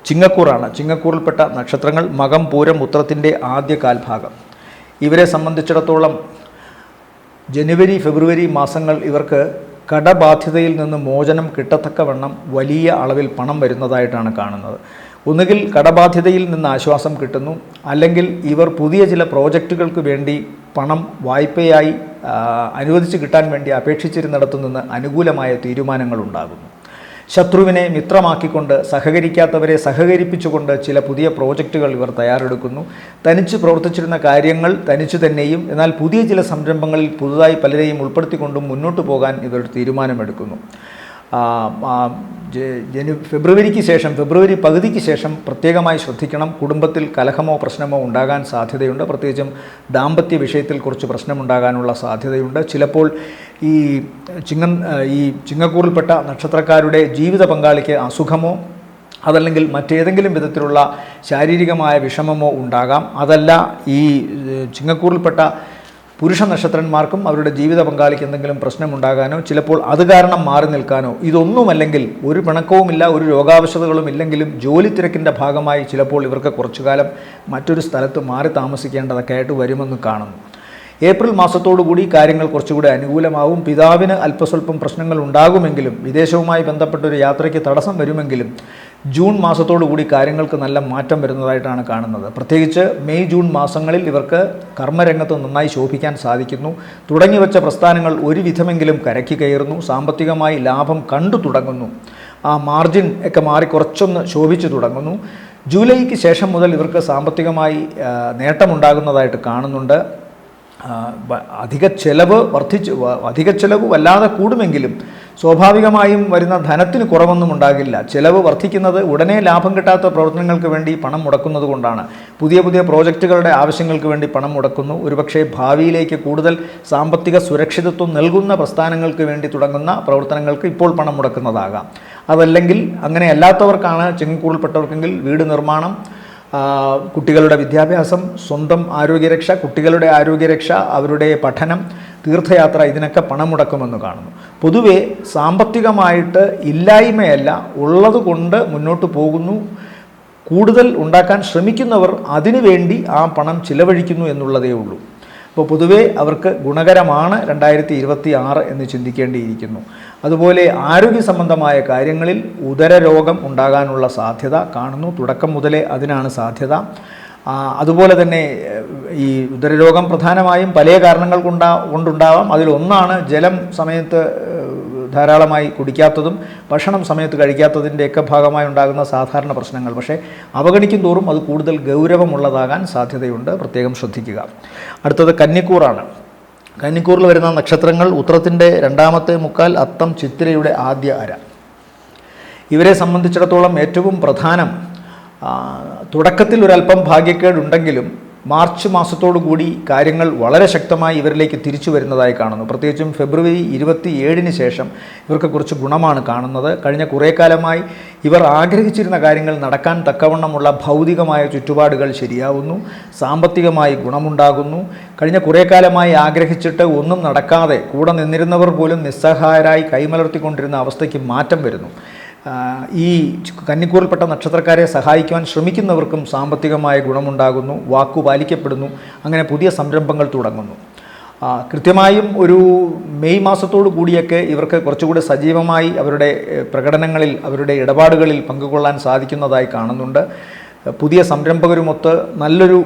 ചിങ്ങക്കൂറാണ്. ചിങ്ങക്കൂറിൽപ്പെട്ട നക്ഷത്രങ്ങൾ മകം, പൂരം, ഉത്രത്തിൻ്റെ ആദ്യ കാൽഭാഗം. ഇവരെ സംബന്ധിച്ചിടത്തോളം ജനുവരി ഫെബ്രുവരി മാസങ്ങൾ ഇവർക്ക് കടബാധ്യതയിൽ നിന്ന് മോചനം കിട്ടത്തക്കവണ്ണം വലിയ അളവിൽ പണം വരുന്നതായിട്ടാണ് കാണുന്നത്. ഒന്നുകിൽ കടബാധ്യതയിൽ നിന്ന് ആശ്വാസം കിട്ടുന്നു, അല്ലെങ്കിൽ ഇവർ പുതിയ ചില പ്രോജക്റ്റുകൾക്ക് വേണ്ടി പണം വായ്പയായി അനുവദിച്ച് കിട്ടാൻ വേണ്ടി അപേക്ഷിച്ചിരുന്നിടത്തു നിന്ന് അനുകൂലമായ തീരുമാനങ്ങൾ ഉണ്ടാകുന്നു. ശത്രുവിനെ മിത്രമാക്കിക്കൊണ്ട്, സഹകരിക്കാത്തവരെ സഹകരിപ്പിച്ചുകൊണ്ട് ചില പുതിയ പ്രോജക്റ്റുകൾ ഇവർ തയ്യാറെടുക്കുന്നു. തനിച്ച് പ്രവർത്തിച്ചിരുന്ന കാര്യങ്ങൾ തനിച്ചു തന്നെയും, എന്നാൽ പുതിയ ചില സംരംഭങ്ങളിൽ പുതുതായി പലരെയും ഉൾപ്പെടുത്തിക്കൊണ്ടും മുന്നോട്ട് പോകാൻ ഇവർ തീരുമാനമെടുക്കുന്നു. ഫെബ്രുവരി പകുതിക്ക് ശേഷം പ്രത്യേകമായി ശ്രദ്ധിക്കണം. കുടുംബത്തിൽ കലഹമോ പ്രശ്നമോ ഉണ്ടാകാൻ സാധ്യതയുണ്ട്. പ്രത്യേകിച്ചും ദാമ്പത്യ വിഷയത്തിൽ കുറച്ച് പ്രശ്നമുണ്ടാകാനുള്ള സാധ്യതയുണ്ട്. ചിലപ്പോൾ ഈ ചിങ്ങക്കൂറിൽപ്പെട്ട നക്ഷത്രക്കാരുടെ ജീവിത പങ്കാളിക്ക് അസുഖമോ അതല്ലെങ്കിൽ മറ്റേതെങ്കിലും വിധത്തിലുള്ള ശാരീരികമായ വിഷമമോ ഉണ്ടാകാം. അതല്ല, ഈ ചിങ്ങക്കൂറിൽപ്പെട്ട പുരുഷ നക്ഷത്രന്മാർക്കും അവരുടെ ജീവിത പങ്കാളിക്ക് എന്തെങ്കിലും പ്രശ്നമുണ്ടാകാനോ ചിലപ്പോൾ അത് കാരണം മാറി നിൽക്കാനോ, ഇതൊന്നുമല്ലെങ്കിൽ ഒരു പിണക്കവുമില്ല, ഒരു രോഗാവശതകളും ഇല്ലെങ്കിലും ജോലി തിരക്കിൻ്റെ ഭാഗമായി ചിലപ്പോൾ ഇവർക്ക് കുറച്ചുകാലം മറ്റൊരു സ്ഥലത്ത് മാറി താമസിക്കേണ്ടതൊക്കെ ആയിട്ട് വരുമെന്ന് കാണുന്നു. ഏപ്രിൽ മാസത്തോടുകൂടി കാര്യങ്ങൾ കുറച്ചുകൂടി അനുകൂലമാവും. പിതാവിന് അല്പസ്വല്പം പ്രശ്നങ്ങൾ ഉണ്ടാകുമെങ്കിലും, വിദേശവുമായി ബന്ധപ്പെട്ടൊരു യാത്രയ്ക്ക് തടസ്സം വരുമെങ്കിലും ജൂൺ മാസത്തോടുകൂടി കാര്യങ്ങൾക്ക് നല്ല മാറ്റം വരുന്നതായിട്ടാണ് കാണുന്നത്. പ്രത്യേകിച്ച് മെയ് ജൂൺ മാസങ്ങളിൽ ഇവർക്ക് കർമ്മരംഗത്ത് നന്നായി ശോഭിക്കാൻ സാധിക്കുന്നു. തുടങ്ങിവെച്ച പ്രസ്ഥാനങ്ങൾ ഒരുവിധമെങ്കിലും കരയ്ക്ക് കയറുന്നു. സാമ്പത്തികമായി ലാഭം കണ്ടു തുടങ്ങുന്നു. ആ മാർജിൻ ഒക്കെ മാറി കുറച്ചൊന്ന് ശോഭിച്ചു തുടങ്ങുന്നു. ജൂലൈക്ക് ശേഷം മുതൽ ഇവർക്ക് സാമ്പത്തികമായി നേട്ടമുണ്ടാകുന്നതായിട്ട് കാണുന്നുണ്ട്. അധിക ചെലവ് വല്ലാതെ കൂടുമെങ്കിലും സ്വാഭാവികമായും വരുന്ന ധനത്തിന് കുറവൊന്നും ഉണ്ടാകില്ല. ചെലവ് വർദ്ധിക്കുന്നത് ഉടനെ ലാഭം കിട്ടാത്ത പ്രവർത്തനങ്ങൾക്ക് വേണ്ടി പണം മുടക്കുന്നത് കൊണ്ടാണ്. പുതിയ പ്രോജക്റ്റുകളുടെ ആവശ്യങ്ങൾക്ക് വേണ്ടി പണം മുടക്കുന്നു. ഒരുപക്ഷെ ഭാവിയിലേക്ക് കൂടുതൽ സാമ്പത്തിക സുരക്ഷിതത്വം നൽകുന്ന പ്രസ്ഥാനങ്ങൾക്ക് വേണ്ടി തുടങ്ങുന്ന പ്രവർത്തനങ്ങൾക്ക് ഇപ്പോൾ പണം മുടക്കുന്നതാകാം. അതല്ലെങ്കിൽ അങ്ങനെ അല്ലാത്തവർക്കാണ്, ചിങ്ങക്കൂറിൽപ്പെട്ടവർക്കെങ്കിൽ വീട് നിർമ്മാണം, കുട്ടികളുടെ വിദ്യാഭ്യാസം, സ്വന്തം ആരോഗ്യരക്ഷ, കുട്ടികളുടെ ആരോഗ്യരക്ഷ, അവരുടെ പഠനം, തീർത്ഥയാത്ര, ഇതിനൊക്കെ പണം മുടക്കുമെന്ന് കാണുന്നു. പൊതുവെ സാമ്പത്തികമായിട്ട് ഇല്ലായ്മയല്ല, ഉള്ളതുകൊണ്ട് മുന്നോട്ട് പോകുന്നു. കൂടുതൽ ഉണ്ടാക്കാൻ ശ്രമിക്കുന്നവർ അതിനുവേണ്ടി ആ പണം ചിലവഴിക്കുന്നു എന്നുള്ളതേ ഉള്ളൂ. അപ്പോൾ പൊതുവേ അവർക്ക് ഗുണകരമാണ് 2026 എന്ന് ചിന്തിക്കേണ്ടിയിരിക്കുന്നു. അതുപോലെ ആരോഗ്യ സംബന്ധമായ കാര്യങ്ങളിൽ ഉദരരോഗം ഉണ്ടാകാനുള്ള സാധ്യത കാണുന്നു. തുടക്കം മുതലേ അതിനാണ് സാധ്യത. അതുപോലെ തന്നെ ഈ ഉദരരോഗം പ്രധാനമായും പല കാരണങ്ങൾ കൊണ്ടുണ്ടാവാം. അതിലൊന്നാണ് ജലം സമയത്ത് ധാരാളമായി കുടിക്കാത്തതും ഭക്ഷണം സമയത്ത് കഴിക്കാത്തതിൻ്റെയൊക്കെ ഭാഗമായി ഉണ്ടാകുന്ന സാധാരണ പ്രശ്നങ്ങൾ. പക്ഷേ അവഗണിക്കും തോറും അത് കൂടുതൽ ഗൗരവമുള്ളതാകാൻ സാധ്യതയുണ്ട്. പ്രത്യേകം ശ്രദ്ധിക്കുക. അടുത്തത് കന്നിക്കൂറാണ്. കന്നിക്കൂറിൽ വരുന്ന നക്ഷത്രങ്ങൾ ഉത്രത്തിൻ്റെ രണ്ടാമത്തെ മുക്കാൽ, അത്തം ചിത്തിരയുടെ ആദ്യ അര. ഇവരെ സംബന്ധിച്ചിടത്തോളം ഏറ്റവും പ്രധാനം തുടക്കത്തിൽ ഒരല്പം ഭാഗ്യക്കേടുണ്ടെങ്കിലും മാർച്ച് മാസത്തോടുകൂടി കാര്യങ്ങൾ വളരെ ശക്തമായി ഇവരിലേക്ക് തിരിച്ചു വരുന്നതായി കാണുന്നു. പ്രത്യേകിച്ചും ഫെബ്രുവരി 27 ശേഷം ഇവർക്ക് കുറച്ച് ഗുണമാണ് കാണുന്നത്. കഴിഞ്ഞ കുറേ കാലമായി ഇവർ ആഗ്രഹിച്ചിരുന്ന കാര്യങ്ങൾ നടക്കാൻ തക്കവണ്ണമുള്ള ഭൗതികമായ ചുറ്റുപാടുകൾ ശരിയാവുന്നു, സാമ്പത്തികമായി ഗുണമുണ്ടാകുന്നു. കഴിഞ്ഞ കുറേ കാലമായി ആഗ്രഹിച്ചിട്ട് ഒന്നും നടക്കാതെ കൂടെ നിന്നിരുന്നവർ പോലും നിസ്സഹായരായി കൈമലർത്തിക്കൊണ്ടിരുന്ന അവസ്ഥയ്ക്ക് മാറ്റം വരുന്നു. ഈ കന്നിക്കൂറിൽപ്പെട്ട നക്ഷത്രക്കാരെ സഹായിക്കുവാൻ ശ്രമിക്കുന്നവർക്കും സാമ്പത്തികമായ ഗുണമുണ്ടാകുന്നു, വാക്കു പാലിക്കപ്പെടുന്നു. അങ്ങനെ പുതിയ സംരംഭങ്ങൾ തുടങ്ങുന്നു. കൃത്യമായും ഒരു മെയ് മാസത്തോടു കൂടിയൊക്കെ ഇവർക്ക് കുറച്ചുകൂടി സജീവമായി അവരുടെ പ്രകടനങ്ങളിൽ, അവരുടെ ഇടപാടുകളിൽ പങ്കുകൊള്ളാൻ സാധിക്കുന്നതായി കാണുന്നുണ്ട്. പുതിയ സംരംഭകരുമൊത്ത് നല്ലൊരു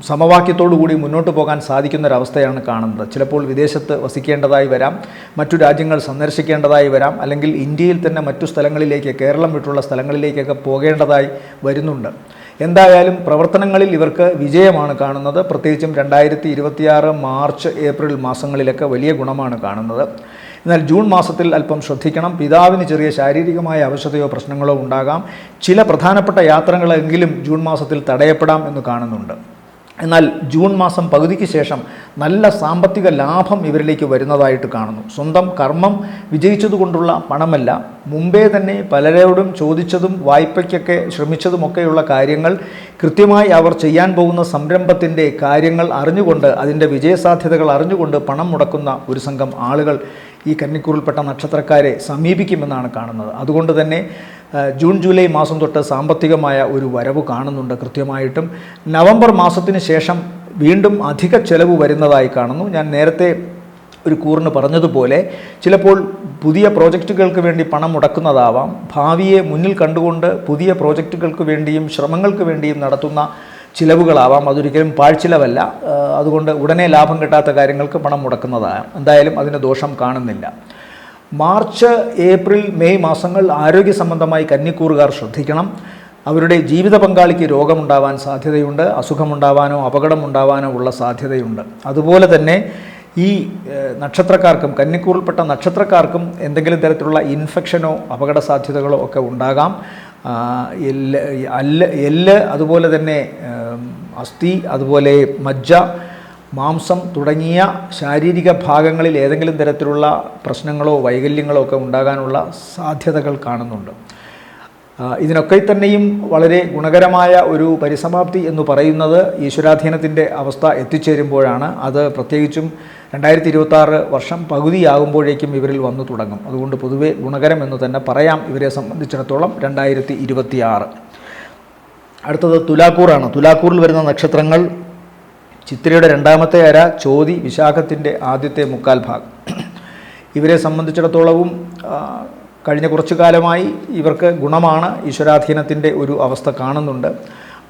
സമവാക്യത്തോടുകൂടി മുന്നോട്ട് പോകാൻ സാധിക്കുന്നൊരവസ്ഥയാണ് കാണുന്നത്. ചിലപ്പോൾ വിദേശത്ത് വസിക്കേണ്ടതായി വരാം, മറ്റു രാജ്യങ്ങൾ സന്ദർശിക്കേണ്ടതായി വരാം, അല്ലെങ്കിൽ ഇന്ത്യയിൽ തന്നെ മറ്റു സ്ഥലങ്ങളിലേക്ക്, കേരളം വിട്ടുള്ള സ്ഥലങ്ങളിലേക്കൊക്കെ പോകേണ്ടതായി വരുന്നുണ്ട്. എന്തായാലും പ്രവർത്തനങ്ങളിൽ ഇവർക്ക് വിജയമാണ് കാണുന്നത്. പ്രത്യേകിച്ചും 2026 മാർച്ച്, ഏപ്രിൽ മാസങ്ങളിലൊക്കെ വലിയ ഗുണമാണ് കാണുന്നത്. എന്നാൽ ജൂൺ മാസത്തിൽ അല്പം ശ്രദ്ധിക്കണം. പിതാവിന് ചെറിയ ശാരീരികമായ അവശതയോ പ്രശ്നങ്ങളോ ഉണ്ടാകാം. ചില പ്രധാനപ്പെട്ട യാത്രകളെങ്കിലും ജൂൺ മാസത്തിൽ തടയപ്പെടാം എന്ന് കാണുന്നുണ്ട്. എന്നാൽ ജൂൺ മാസം പകുതിക്ക് ശേഷം നല്ല സാമ്പത്തിക ലാഭം ഇവരിലേക്ക് വരുന്നതായിട്ട് കാണുന്നു. സ്വന്തം കർമ്മം വിജയിച്ചതുകൊണ്ടുള്ള പണമല്ല, മുമ്പേ തന്നെ പലരോടും ചോദിച്ചതും വായ്പയ്ക്കൊക്കെ ശ്രമിച്ചതുമൊക്കെയുള്ള കാര്യങ്ങൾ കൃത്യമായി അവർ ചെയ്യാൻ പോകുന്ന സംരംഭത്തിൻ്റെ കാര്യങ്ങൾ അറിഞ്ഞുകൊണ്ട്, അതിൻ്റെ വിജയസാധ്യതകൾ അറിഞ്ഞുകൊണ്ട് പണം മുടക്കുന്ന ഒരു സംഘം ആളുകൾ ഈ കന്നിക്കൂറിൽപ്പെട്ട നക്ഷത്രക്കാരെ സമീപിക്കുമെന്നാണ് കാണുന്നത്. അതുകൊണ്ട് തന്നെ ജൂൺ ജൂലൈ മാസം തൊട്ട് സാമ്പത്തികമായ ഒരു വരവ് കാണുന്നുണ്ട് കൃത്യമായിട്ടും. നവംബർ മാസത്തിന് ശേഷം വീണ്ടും അധിക ചെലവ് വരുന്നതായി കാണുന്നു. ഞാൻ നേരത്തെ ഒരു കൂറിന് പറഞ്ഞതുപോലെ ചിലപ്പോൾ പുതിയ പ്രോജക്റ്റുകൾക്ക് വേണ്ടി പണം മുടക്കുന്നതാവാം. ഭാവിയെ മുന്നിൽ കണ്ടുകൊണ്ട് പുതിയ പ്രോജക്റ്റുകൾക്ക് വേണ്ടിയും ശ്രമങ്ങൾക്ക് വേണ്ടിയും നടത്തുന്ന ചിലവുകളാവാം. അതൊരിക്കലും പാഴ്ചിലവല്ല. അതുകൊണ്ട് ഉടനെ ലാഭം കിട്ടാത്ത കാര്യങ്ങൾക്ക് പണം മുടക്കുന്നതാകാം. എന്തായാലും അതിന് ദോഷം കാണുന്നില്ല. മാർച്ച്, ഏപ്രിൽ, മെയ് മാസങ്ങൾ ആരോഗ്യ സംബന്ധമായി കന്നിക്കൂറുകാർ ശ്രദ്ധിക്കണം. അവരുടെ ജീവിത പങ്കാളിക്ക് രോഗമുണ്ടാവാൻ സാധ്യതയുണ്ട്, അസുഖമുണ്ടാവാനോ അപകടമുണ്ടാവാനോ ഉള്ള സാധ്യതയുണ്ട്. അതുപോലെ തന്നെ ഈ നക്ഷത്രക്കാർക്കും, കന്നിക്കൂറിൽപ്പെട്ട നക്ഷത്രക്കാർക്കും എന്തെങ്കിലും തരത്തിലുള്ള ഇൻഫെക്ഷനോ അപകട സാധ്യതകളോ ഒക്കെ ഉണ്ടാകാം. എല്ല്, അതുപോലെ തന്നെ അസ്ഥി, അതുപോലെ മജ്ജ, മാംസം തുടങ്ങിയ ശാരീരിക ഭാഗങ്ങളിൽ ഏതെങ്കിലും തരത്തിലുള്ള പ്രശ്നങ്ങളോ വൈകല്യങ്ങളോ ഒക്കെ ഉണ്ടാകാനുള്ള സാധ്യതകൾ കാണുന്നുണ്ട്. ഇതിനൊക്കെ തന്നെയും വളരെ ഗുണകരമായ ഒരു പരിസമാപ്തി എന്ന് പറയുന്നത് ഈശ്വരാധീനത്തിൻ്റെ അവസ്ഥ എത്തിച്ചേരുമ്പോഴാണ്. അത് പ്രത്യേകിച്ചും 2026 വർഷം പകുതിയാകുമ്പോഴേക്കും ഇവരിൽ വന്നു തുടങ്ങും. അതുകൊണ്ട് പൊതുവെ ഗുണകരമെന്ന് തന്നെ പറയാം ഇവരെ സംബന്ധിച്ചിടത്തോളം 2026. അടുത്തത് തുലാക്കൂറാണ്. തുലാക്കൂറിൽ വരുന്ന നക്ഷത്രങ്ങൾ ചിത്തിരയുടെ രണ്ടാമത്തെ അര, ചോതി, വിശാഖത്തിൻ്റെ ആദ്യത്തെ മുക്കാൽ ഭാഗം. ഇവരെ സംബന്ധിച്ചിടത്തോളവും കഴിഞ്ഞ കുറച്ചു കാലമായി ഇവർക്ക് ഗുണമാണ്. ഈശ്വരാധീനത്തിൻ്റെ ഒരു അവസ്ഥ കാണുന്നുണ്ട്.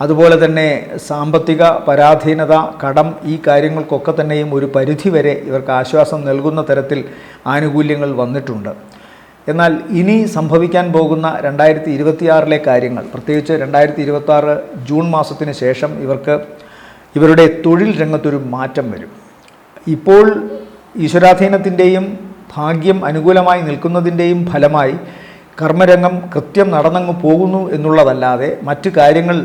അതുപോലെ തന്നെ സാമ്പത്തിക പരാധീനത, കടം, ഈ കാര്യങ്ങൾക്കൊക്കെ തന്നെയും ഒരു പരിധിവരെ ഇവർക്ക് ആശ്വാസം നൽകുന്ന തരത്തിൽ ആനുകൂല്യങ്ങൾ വന്നിട്ടുണ്ട്. എന്നാൽ ഇനി സംഭവിക്കാൻ പോകുന്ന 2026 കാര്യങ്ങൾ, പ്രത്യേകിച്ച് 2026 ജൂൺ മാസത്തിന് ശേഷം ഇവരുടെ തൊഴിൽ രംഗത്തൊരു മാറ്റം വരും. ഇപ്പോൾ ഈശ്വരാധീനത്തിൻ്റെയും ഭാഗ്യം അനുകൂലമായി നിൽക്കുന്നതിൻ്റെയും ഫലമായി കർമ്മരംഗം കൃത്യം നടന്നങ്ങ് പോകുന്നു എന്നുള്ളതല്ലാതെ മറ്റു കാര്യങ്ങൾ,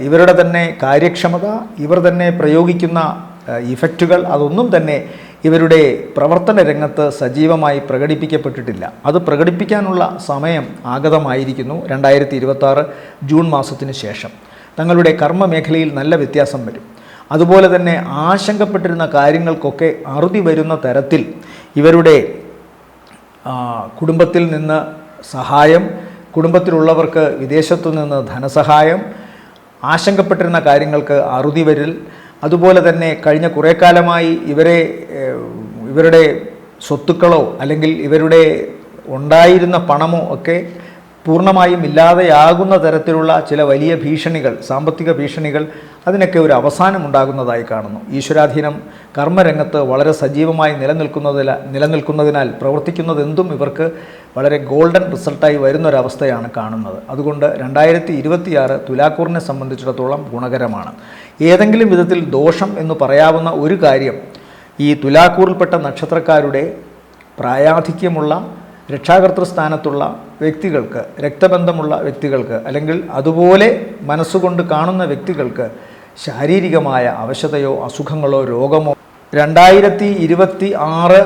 ഇവരുടെ തന്നെ കാര്യക്ഷമത, ഇവർ തന്നെ പ്രയോഗിക്കുന്ന ഇഫക്റ്റുകൾ, അതൊന്നും തന്നെ ഇവരുടെ പ്രവർത്തന രംഗത്ത് സജീവമായി പ്രകടിപ്പിക്കപ്പെട്ടിട്ടില്ല. അത് പ്രകടിപ്പിക്കാനുള്ള സമയം ആഗതമായിരിക്കുന്നു. 2026 ജൂൺ മാസത്തിന് ശേഷം തങ്ങളുടെ കർമ്മമേഖലയിൽ നല്ല വ്യത്യാസം വരും. അതുപോലെ തന്നെ ആശങ്കപ്പെട്ടിരുന്ന കാര്യങ്ങൾക്കൊക്കെ അറുതി വരുന്ന തരത്തിൽ ഇവരുടെ കുടുംബത്തിൽ നിന്ന് സഹായം, കുടുംബത്തിലുള്ളവർക്ക് വിദേശത്തു നിന്ന് ധനസഹായം, ആശങ്കപ്പെട്ടിരുന്ന കാര്യങ്ങൾക്ക് അറുതി വരൽ, അതുപോലെ തന്നെ കഴിഞ്ഞ കുറേ കാലമായി ഇവരുടെ സ്വത്തുക്കളോ അല്ലെങ്കിൽ ഇവരുടെ ഉണ്ടായിരുന്ന പണമോ ഒക്കെ പൂർണ്ണമായും ഇല്ലാതെയാകുന്ന തരത്തിലുള്ള ചില വലിയ ഭീഷണികൾ, സാമ്പത്തിക ഭീഷണികൾ, അതിനൊക്കെ ഒരു അവസാനം ഉണ്ടാകുന്നതായി കാണുന്നു. ഈശ്വരാധീനം കർമ്മരംഗത്ത് വളരെ സജീവമായി നിലനിൽക്കുന്നതിനാൽ പ്രവർത്തിക്കുന്നതെന്തും ഇവർക്ക് വളരെ ഗോൾഡൻ റിസൾട്ടായി വരുന്നൊരവസ്ഥയാണ് കാണുന്നത്. അതുകൊണ്ട് 2026 തുലാക്കൂറിനെ സംബന്ധിച്ചിടത്തോളം ഗുണകരമാണ്. ഏതെങ്കിലും വിധത്തിൽ ദോഷം എന്ന് പറയാവുന്ന ഒരു കാര്യം ഈ തുലാക്കൂറിൽപ്പെട്ട നക്ഷത്രക്കാരുടെ പ്രായാധിക്യമുള്ള രക്ഷാകർതൃസ്ഥാനത്തുള്ള വ്യക്തികൾക്ക്, രക്തബന്ധമുള്ള വ്യക്തികൾക്ക്, അല്ലെങ്കിൽ അതുപോലെ മനസ്സുകൊണ്ട് കാണുന്ന വ്യക്തികൾക്ക് ശാരീരികമായ അവശതയോ അസുഖങ്ങളോ രോഗമോ 2026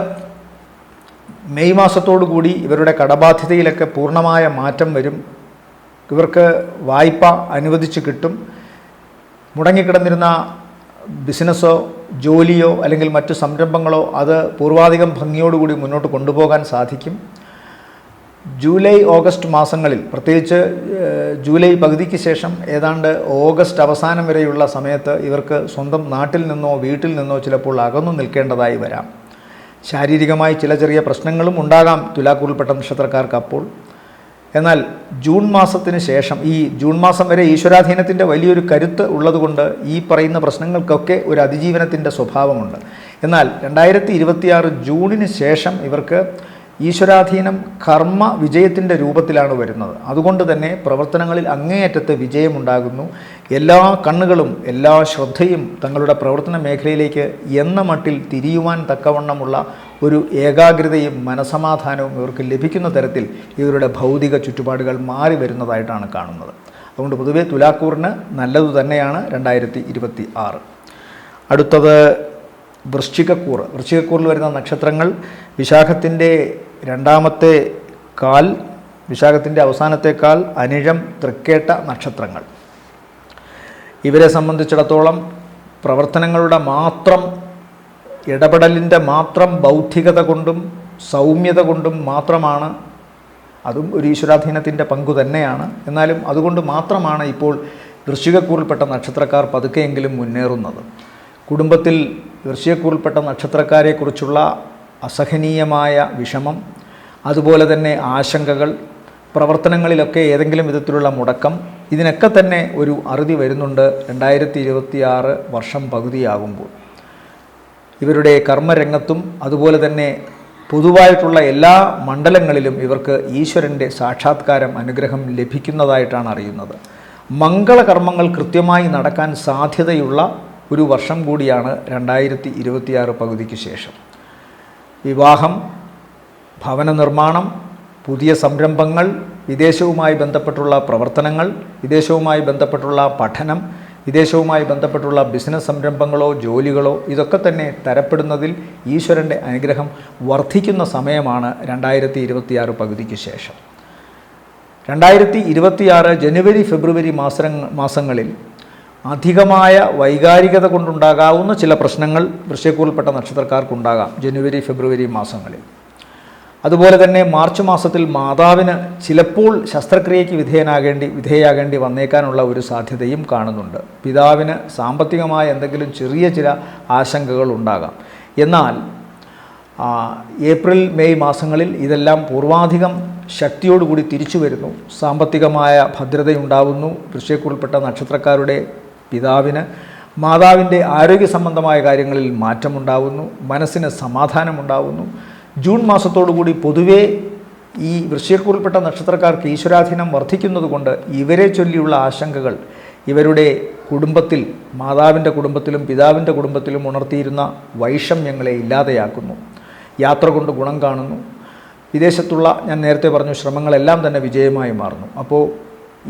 മെയ് മാസത്തോടു കൂടി ഇവരുടെ കടബാധ്യതയിലൊക്കെ പൂർണ്ണമായ മാറ്റം വരും. ഇവർക്ക് വായ്പ അനുവദിച്ച് കിട്ടും. മുടങ്ങിക്കിടന്നിരുന്ന ബിസിനസ്സോ ജോലിയോ അല്ലെങ്കിൽ മറ്റു സംരംഭങ്ങളോ അത് പൂർവാധികം ഭംഗിയോടുകൂടി മുന്നോട്ട് കൊണ്ടുപോകാൻ സാധിക്കും. ജൂലൈ ഓഗസ്റ്റ് മാസങ്ങളിൽ, പ്രത്യേകിച്ച് ജൂലൈ പകുതിക്ക് ശേഷം ഏതാണ്ട് ഓഗസ്റ്റ് അവസാനം വരെയുള്ള സമയത്ത് ഇവർക്ക് സ്വന്തം നാട്ടിൽ നിന്നോ വീട്ടിൽ നിന്നോ ചിലപ്പോൾ അകന്നു നിൽക്കേണ്ടതായി വരാം. ശാരീരികമായി ചില ചെറിയ പ്രശ്നങ്ങളും ഉണ്ടാകാം തുലാക്കൂറിൽപ്പെട്ട നക്ഷത്രക്കാർക്ക് അപ്പോൾ. എന്നാൽ ജൂൺ മാസത്തിന് ശേഷം, ഈ ജൂൺ മാസം വരെ ഈശ്വരാധീനത്തിൻ്റെ വലിയൊരു കരുത്ത് ഉള്ളതുകൊണ്ട് ഈ പറയുന്ന പ്രശ്നങ്ങൾക്കൊക്കെ ഒരു അതിജീവനത്തിൻ്റെ സ്വഭാവമുണ്ട്. എന്നാൽ 2026 ജൂണിന് ശേഷം ഇവർക്ക് ഈശ്വരാധീനം കർമ്മ വിജയത്തിൻ്റെ രൂപത്തിലാണ് വരുന്നത്. അതുകൊണ്ട് തന്നെ പ്രവർത്തനങ്ങളിൽ അങ്ങേയറ്റത്തെ വിജയമുണ്ടാകുന്നു. എല്ലാ കണ്ണുകളും എല്ലാ ശ്രദ്ധയും തങ്ങളുടെ പ്രവർത്തന മേഖലയിലേക്ക് എന്ന മട്ടിൽ തിരിയുവാൻ തക്കവണ്ണമുള്ള ഒരു ഏകാഗ്രതയും മനസമാധാനവും ഇവർക്ക് ലഭിക്കുന്ന തരത്തിൽ ഇവരുടെ ഭൗതിക ചുറ്റുപാടുകൾ മാറി വരുന്നതായിട്ടാണ് കാണുന്നത്. അതുകൊണ്ട് പൊതുവെ തുലാക്കൂറിന് നല്ലതു തന്നെയാണ് 2026. അടുത്തത് വൃശ്ചികക്കൂറ്. വൃശ്ചികക്കൂറിൽ വരുന്ന നക്ഷത്രങ്ങൾ വിശാഖത്തിൻ്റെ രണ്ടാമത്തെ കാൽ, വിശാഖത്തിൻ്റെ അവസാനത്തെ കാൽ, അനിഴം, തൃക്കേട്ട നക്ഷത്രങ്ങൾ. ഇവരെ സംബന്ധിച്ചിടത്തോളം പ്രവർത്തനങ്ങളുടെ മാത്രം ഇടപെടലിൻ്റെ മാത്രം ബൗദ്ധികത കൊണ്ടും സൗമ്യത കൊണ്ടും മാത്രമാണ്, അതും ഒരു ഈശ്വരാധീനത്തിൻ്റെ പങ്കു തന്നെയാണ്, എന്നാലും അതുകൊണ്ട് മാത്രമാണ് ഇപ്പോൾ വൃശ്ചികക്കൂറിൽപ്പെട്ട നക്ഷത്രക്കാർ പതുക്കെയെങ്കിലും മുന്നേറുന്നത്. കുടുംബത്തിൽ വൃശ്ചികക്കൂറിൽപ്പെട്ട നക്ഷത്രക്കാരെക്കുറിച്ചുള്ള അസഹനീയമായ വിഷമം, അതുപോലെ തന്നെ ആശങ്കകൾ, പ്രവർത്തനങ്ങളിലൊക്കെ ഏതെങ്കിലും വിധത്തിലുള്ള മുടക്കം, ഇതിനൊക്കെ തന്നെ ഒരു അറുതി വരുന്നുണ്ട് 2026 വർഷം പകുതിയാകുമ്പോൾ. ഇവരുടെ കർമ്മരംഗത്തും അതുപോലെ തന്നെ പൊതുവായിട്ടുള്ള എല്ലാ മണ്ഡലങ്ങളിലും ഇവർക്ക് ഈശ്വരൻ്റെ സാക്ഷാത്കാരം, അനുഗ്രഹം ലഭിക്കുന്നതായിട്ടാണ് അറിയുന്നത്. മംഗളകർമ്മങ്ങൾ കൃത്യമായി നടക്കാൻ സാധ്യതയുള്ള ഒരു വർഷം കൂടിയാണ് 2026 പകുതിക്ക് ശേഷം. വിവാഹം, ഭവന നിർമ്മാണം, പുതിയ സംരംഭങ്ങൾ, വിദേശവുമായി ബന്ധപ്പെട്ടുള്ള പ്രവർത്തനങ്ങൾ, വിദേശവുമായി ബന്ധപ്പെട്ടുള്ള പഠനം, വിദേശവുമായി ബന്ധപ്പെട്ടുള്ള ബിസിനസ് സംരംഭങ്ങളോ ജോലികളോ ഇതൊക്കെ തന്നെ തരപ്പെടുന്നതിൽ ഈശ്വരൻ്റെ അനുഗ്രഹം വർദ്ധിക്കുന്ന സമയമാണ് 2026 പകുതിക്ക് ശേഷം. 2026 ജനുവരി ഫെബ്രുവരി മാസങ്ങളിൽ അധികമായ വൈകാരികത കൊണ്ടുണ്ടാകാവുന്ന ചില പ്രശ്നങ്ങൾ വൃശ്ചികക്കൂറിൽപ്പെട്ട നക്ഷത്രക്കാർക്കുണ്ടാകാം ജനുവരി ഫെബ്രുവരി മാസങ്ങളിൽ. അതുപോലെ തന്നെ മാർച്ച് മാസത്തിൽ മാതാവിന് ചിലപ്പോൾ ശസ്ത്രക്രിയയ്ക്ക് വിധേയാകേണ്ടി വന്നേക്കാനുള്ള ഒരു സാധ്യതയും കാണുന്നുണ്ട്. പിതാവിന് സാമ്പത്തികമായ എന്തെങ്കിലും ചില ആശങ്കകൾ ഉണ്ടാകാം. എന്നാൽ ഏപ്രിൽ മെയ് മാസങ്ങളിൽ ഇതെല്ലാം പൂർവാധികം ശക്തിയോടുകൂടി തിരിച്ചു വരുന്നു. സാമ്പത്തികമായ ഭദ്രതയുണ്ടാവുന്നു. വൃശ്ചികക്കൂറിൽപ്പെട്ട നക്ഷത്രക്കാരുടെ പിതാവിന് മാതാവിൻ്റെ ആരോഗ്യ സംബന്ധമായ കാര്യങ്ങളിൽ മാറ്റമുണ്ടാവുന്നു. മനസ്സിന് സമാധാനമുണ്ടാവുന്നു. ജൂൺ മാസത്തോടുകൂടി പൊതുവേ ഈ വൃശ്ചികക്കൂറിൽപ്പെട്ട നക്ഷത്രക്കാർക്ക് ഈശ്വരാധീനം വർദ്ധിക്കുന്നതുകൊണ്ട് ഇവരെ ചൊല്ലിയുള്ള ആശങ്കകൾ ഇവരുടെ കുടുംബത്തിൽ, മാതാവിൻ്റെ കുടുംബത്തിലും പിതാവിൻ്റെ കുടുംബത്തിലും ഉണർത്തിയിരുന്ന വൈഷമ്യങ്ങളെ ഇല്ലാതെയാക്കുന്നു. യാത്ര കൊണ്ട് ഗുണം കാണുന്നു. വിദേശത്തുള്ള, ഞാൻ നേരത്തെ പറഞ്ഞു, ശ്രമങ്ങളെല്ലാം തന്നെ വിജയമായി മാറുന്നു. അപ്പോൾ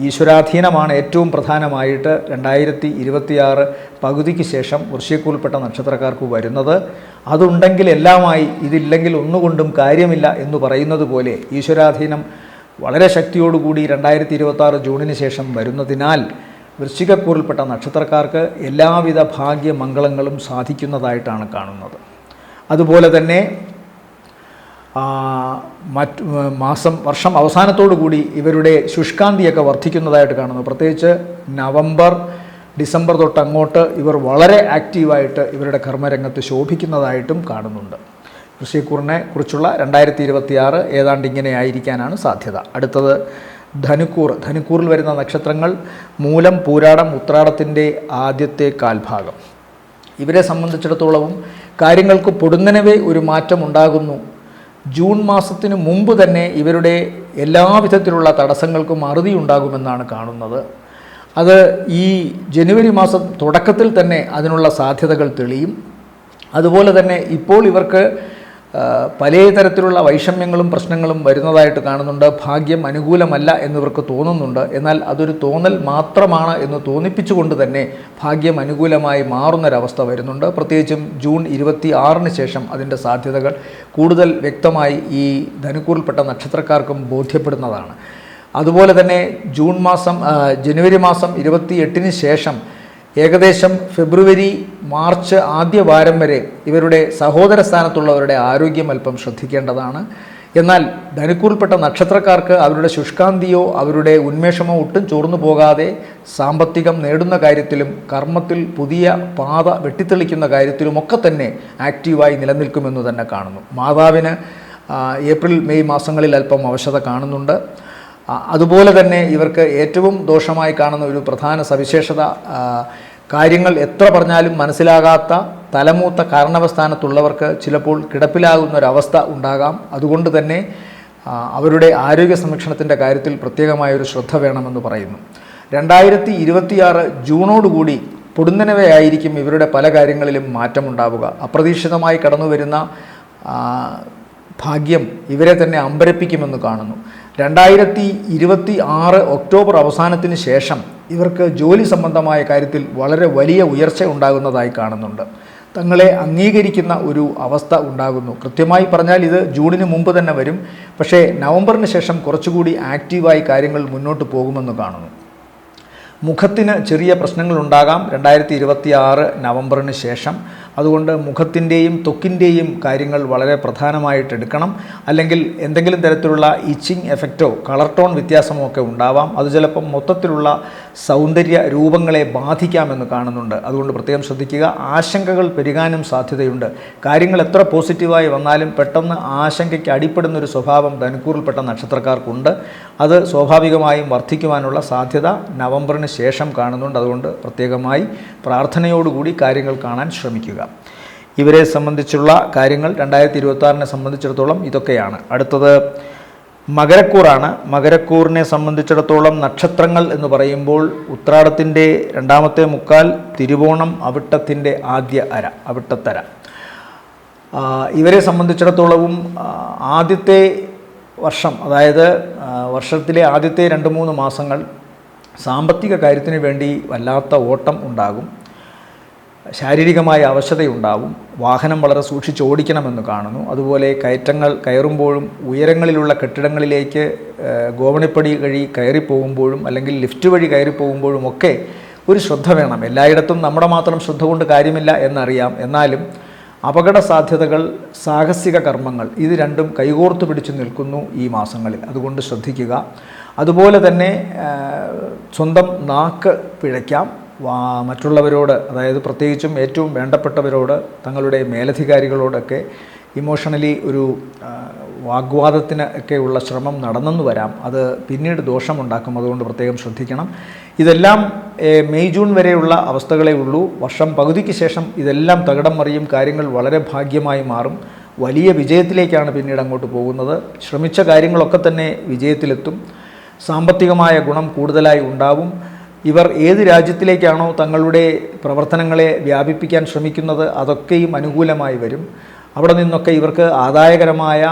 ഈശ്വരാധീനമാണ് ഏറ്റവും പ്രധാനമായിട്ട് 2026 പകുതിക്ക് ശേഷം വൃശ്ചികക്കൂറിൽപ്പെട്ട നക്ഷത്രക്കാർക്ക് വരുന്നത്. അതുണ്ടെങ്കിൽ എല്ലാമായി, ഇതില്ലെങ്കിൽ ഒന്നുകൊണ്ടും കാര്യമില്ല എന്ന് പറയുന്നത് പോലെ ഈശ്വരാധീനം വളരെ ശക്തിയോടുകൂടി 2026 ജൂണിന് ശേഷം വരുന്നതിനാൽ വൃശ്ചികക്കൂറിൽപ്പെട്ട നക്ഷത്രക്കാർക്ക് എല്ലാവിധ ഭാഗ്യമംഗളങ്ങളും സാധിക്കുന്നതായിട്ടാണ് കാണുന്നത്. അതുപോലെ തന്നെ വർഷം അവസാനത്തോടുകൂടി ഇവരുടെ ശുഷ്കാന്തിയൊക്കെ വർദ്ധിക്കുന്നതായിട്ട് കാണുന്നു. പ്രത്യേകിച്ച് നവംബർ ഡിസംബർ തൊട്ട് അങ്ങോട്ട് ഇവർ വളരെ ആക്റ്റീവായിട്ട് ഇവരുടെ കർമ്മരംഗത്ത് ശോഭിക്കുന്നതായിട്ടും കാണുന്നുണ്ട്. വൃശ്ചികക്കൂറിനെ കുറിച്ചുള്ള 2026 ഏതാണ്ട് ഇങ്ങനെ ആയിരിക്കാനാണ് സാധ്യത. അടുത്തത് ധനുക്കൂർ. ധനുക്കൂറിൽ വരുന്ന നക്ഷത്രങ്ങൾ മൂലം, പൂരാടം, ഉത്രാടത്തിൻ്റെ ആദ്യത്തെ കാൽഭാഗം. ഇവരെ സംബന്ധിച്ചിടത്തോളവും കാര്യങ്ങൾക്ക് പൊടുന്നനവേ ഒരു മാറ്റം ഉണ്ടാകുന്നു. ജൂൺ മാസത്തിന് മുമ്പ് തന്നെ ഇവരുടെ എല്ലാവിധത്തിലുള്ള തടസ്സങ്ങൾക്കും അറുതി ഉണ്ടാകുമെന്നാണ് കാണുന്നത്. അത് ഈ ജനുവരി മാസം തുടക്കത്തിൽ തന്നെ അതിനുള്ള സാധ്യതകൾ തെളിയും. അതുപോലെ തന്നെ ഇപ്പോൾ ഇവർക്ക് പല തരത്തിലുള്ള വൈഷമ്യങ്ങളും പ്രശ്നങ്ങളും വരുന്നതായിട്ട് കാണുന്നുണ്ട്. ഭാഗ്യം അനുകൂലമല്ല എന്നിവർക്ക് തോന്നുന്നുണ്ട്. എന്നാൽ അതൊരു തോന്നൽ മാത്രമാണ് എന്ന് തോന്നിപ്പിച്ചുകൊണ്ട് തന്നെ ഭാഗ്യം അനുകൂലമായി മാറുന്നൊരവസ്ഥ വരുന്നുണ്ട്. പ്രത്യേകിച്ചും ജൂൺ 26-ന് ശേഷം അതിൻ്റെ സാധ്യതകൾ കൂടുതൽ വ്യക്തമായി ഈ ധനുക്കൂറിൽപ്പെട്ട നക്ഷത്രക്കാർക്കും ബോധ്യപ്പെടുന്നതാണ്. അതുപോലെ തന്നെ ജനുവരി മാസം 28-ന് ശേഷം ഏകദേശം ഫെബ്രുവരി മാർച്ച് ആദ്യ വാരം വരെ ഇവരുടെ സഹോദര സ്ഥാനത്തുള്ളവരുടെ ആരോഗ്യം അല്പം ശ്രദ്ധിക്കേണ്ടതാണ്. എന്നാൽ ധനുക്കൂറിൽപ്പെട്ട നക്ഷത്രക്കാർക്ക് അവരുടെ ശുഷ്കാന്തിയോ അവരുടെ ഉന്മേഷമോ ഒട്ടും ചോർന്നു പോകാതെ സാമ്പത്തികം നേടുന്ന കാര്യത്തിലും കർമ്മത്തിൽ പുതിയ പാത വെട്ടിത്തെളിക്കുന്ന കാര്യത്തിലുമൊക്കെ തന്നെ ആക്റ്റീവായി നിലനിൽക്കുമെന്ന് തന്നെ കാണുന്നു. മാതാവിന് ഏപ്രിൽ മെയ് മാസങ്ങളിൽ അല്പം അവശത കാണുന്നുണ്ട്. അതുപോലെ തന്നെ ഇവർക്ക് ഏറ്റവും ദോഷമായി കാണുന്ന ഒരു പ്രധാന സവിശേഷത കാര്യങ്ങൾ എത്ര പറഞ്ഞാലും മനസ്സിലാകാത്ത തലമൂത്ത കാരണവസ്ഥാനത്തുള്ളവർക്ക് ചിലപ്പോൾ കിടപ്പിലാകുന്ന ഒരവസ്ഥ ഉണ്ടാകാം. അതുകൊണ്ട് തന്നെ അവരുടെ ആരോഗ്യ സംരക്ഷണത്തിൻ്റെ കാര്യത്തിൽ പ്രത്യേകമായൊരു ശ്രദ്ധ വേണമെന്ന് പറയുന്നു. 2026 ജൂണോടുകൂടി പൊടുന്നനവയായിരിക്കും ഇവരുടെ പല കാര്യങ്ങളിലും മാറ്റമുണ്ടാവുക. അപ്രതീക്ഷിതമായി കടന്നു വരുന്ന ഭാഗ്യം ഇവരെ തന്നെ അമ്പരപ്പിക്കുമെന്ന് കാണുന്നു. 2026 ഒക്ടോബർ അവസാനത്തിന് ശേഷം ഇവർക്ക് ജോലി സംബന്ധമായ കാര്യത്തിൽ വളരെ വലിയ ഉയർച്ച ഉണ്ടാകുന്നതായി കാണുന്നുണ്ട്. തങ്ങളെ അംഗീകരിക്കുന്ന ഒരു അവസ്ഥ ഉണ്ടാകുന്നു. കൃത്യമായി പറഞ്ഞാൽ ഇത് ജൂണിന് മുമ്പ് തന്നെ വരും. പക്ഷേ നവംബറിന് ശേഷം കുറച്ചുകൂടി ആക്റ്റീവായി കാര്യങ്ങൾ മുന്നോട്ട് പോകുമെന്ന് കാണുന്നു. മുഖത്തിന് ചെറിയ പ്രശ്നങ്ങളുണ്ടാകാം 2026 നവംബറിന് ശേഷം. അതുകൊണ്ട് മുഖത്തിൻ്റെയും ത്വക്കിൻ്റെയും കാര്യങ്ങൾ വളരെ പ്രധാനമായിട്ട് എടുക്കണം. അല്ലെങ്കിൽ എന്തെങ്കിലും തരത്തിലുള്ള ഇച്ചിങ് എഫക്റ്റോ കളർ ടോൺ വ്യത്യാസമോ ഒക്കെ ഉണ്ടാവാം. അത് ചിലപ്പം മൊത്തത്തിലുള്ള സൗന്ദര്യ രൂപങ്ങളെ ബാധിക്കാമെന്ന് കാണുന്നുണ്ട്. അതുകൊണ്ട് പ്രത്യേകം ശ്രദ്ധിക്കുക. ആശങ്കകൾ പെരുകാനും സാധ്യതയുണ്ട്. കാര്യങ്ങൾ എത്ര പോസിറ്റീവായി വന്നാലും പെട്ടെന്ന് ആശങ്കയ്ക്ക് അടിപ്പെടുന്നൊരു സ്വഭാവം ധനുക്കൂറിൽപ്പെട്ട നക്ഷത്രക്കാർക്കുണ്ട്. അത് സ്വാഭാവികമായും വർദ്ധിക്കുവാനുള്ള സാധ്യത നവംബറിന് ശേഷം കാണുന്നുണ്ട്. അതുകൊണ്ട് പ്രത്യേകമായി പ്രാർത്ഥനയോടുകൂടി കാര്യങ്ങൾ കാണാൻ ശ്രമിക്കുക. ഇവരെ സംബന്ധിച്ചുള്ള കാര്യങ്ങൾ 2026-നെ സംബന്ധിച്ചിടത്തോളം ഇതൊക്കെയാണ്. അടുത്തത് മകരക്കൂറാണ്. മകരക്കൂറിനെ സംബന്ധിച്ചിടത്തോളം നക്ഷത്രങ്ങൾ എന്ന് പറയുമ്പോൾ ഉത്രാടത്തിൻ്റെ 2ാമത്തെ മുക്കാൽ, തിരുവോണം, അവിട്ടത്തിൻ്റെ ആദ്യ അര, അവിട്ടത്തര. ഇവരെ സംബന്ധിച്ചിടത്തോളവും ആദ്യത്തെ വർഷം, അതായത് വർഷത്തിലെ ആദ്യത്തെ 2-3 മാസങ്ങൾ സാമ്പത്തിക കാര്യത്തിന് വേണ്ടി വല്ലാത്ത ഓട്ടം ഉണ്ടാകും. ശാരീരികമായ അവശതയുണ്ടാവും. വാഹനം വളരെ സൂക്ഷിച്ച് ഓടിക്കണമെന്ന് കാണുന്നു. അതുപോലെ കയറ്റങ്ങൾ കയറുമ്പോഴും ഉയരങ്ങളിലുള്ള കെട്ടിടങ്ങളിലേക്ക് ഗോവണിപ്പടി വഴി കയറിപ്പോകുമ്പോഴും അല്ലെങ്കിൽ ലിഫ്റ്റ് വഴി കയറിപ്പോകുമ്പോഴും ഒക്കെ ഒരു ശ്രദ്ധ വേണം. എല്ലായിടത്തും നമ്മുടെ മാത്രം ശ്രദ്ധ കൊണ്ട് കാര്യമില്ല എന്നറിയാം. എന്നാലും അപകട സാധ്യതകൾ, സാഹസിക കർമ്മങ്ങൾ, ഇത് രണ്ടും കൈകോർത്ത് പിടിച്ചു നിൽക്കുന്നു ഈ മാസങ്ങളിൽ. അതുകൊണ്ട് ശ്രദ്ധിക്കുക. അതുപോലെ തന്നെ സ്വന്തം നാക്ക് പിഴയ്ക്കാം. മറ്റുള്ളവരോട്, അതായത് പ്രത്യേകിച്ചും ഏറ്റവും വേണ്ടപ്പെട്ടവരോട്, തങ്ങളുടെ മേലധികാരികളോടൊക്കെ ഇമോഷണലി ഒരു വാഗ്വാദത്തിന് ഒക്കെയുള്ള ശ്രമം നടന്നെന്ന് വരാം. അത് പിന്നീട് ദോഷമുണ്ടാക്കും. അതുകൊണ്ട് പ്രത്യേകം ശ്രദ്ധിക്കണം. ഇതെല്ലാം മെയ് ജൂൺ വരെയുള്ള അവസ്ഥകളേ ഉള്ളൂ. വർഷം പകുതിക്ക് ശേഷം ഇതെല്ലാം തകിടം മറിയും. കാര്യങ്ങൾ വളരെ ഭാഗ്യമായി മാറും. വലിയ വിജയത്തിലേക്കാണ് പിന്നീട് അങ്ങോട്ട് പോകുന്നത്. ശ്രമിച്ച കാര്യങ്ങളൊക്കെ തന്നെ വിജയത്തിലെത്തും. സാമ്പത്തികമായ ഗുണം കൂടുതലായി ഉണ്ടാവും. ഇവർ ഏത് രാജ്യത്തിലേക്കാണോ തങ്ങളുടെ പ്രവർത്തനങ്ങളെ വ്യാപിപ്പിക്കാൻ ശ്രമിക്കുന്നത് അതൊക്കെയും അനുകൂലമായി വരും. അവിടെ നിന്നൊക്കെ ഇവർക്ക് ആദായകരമായ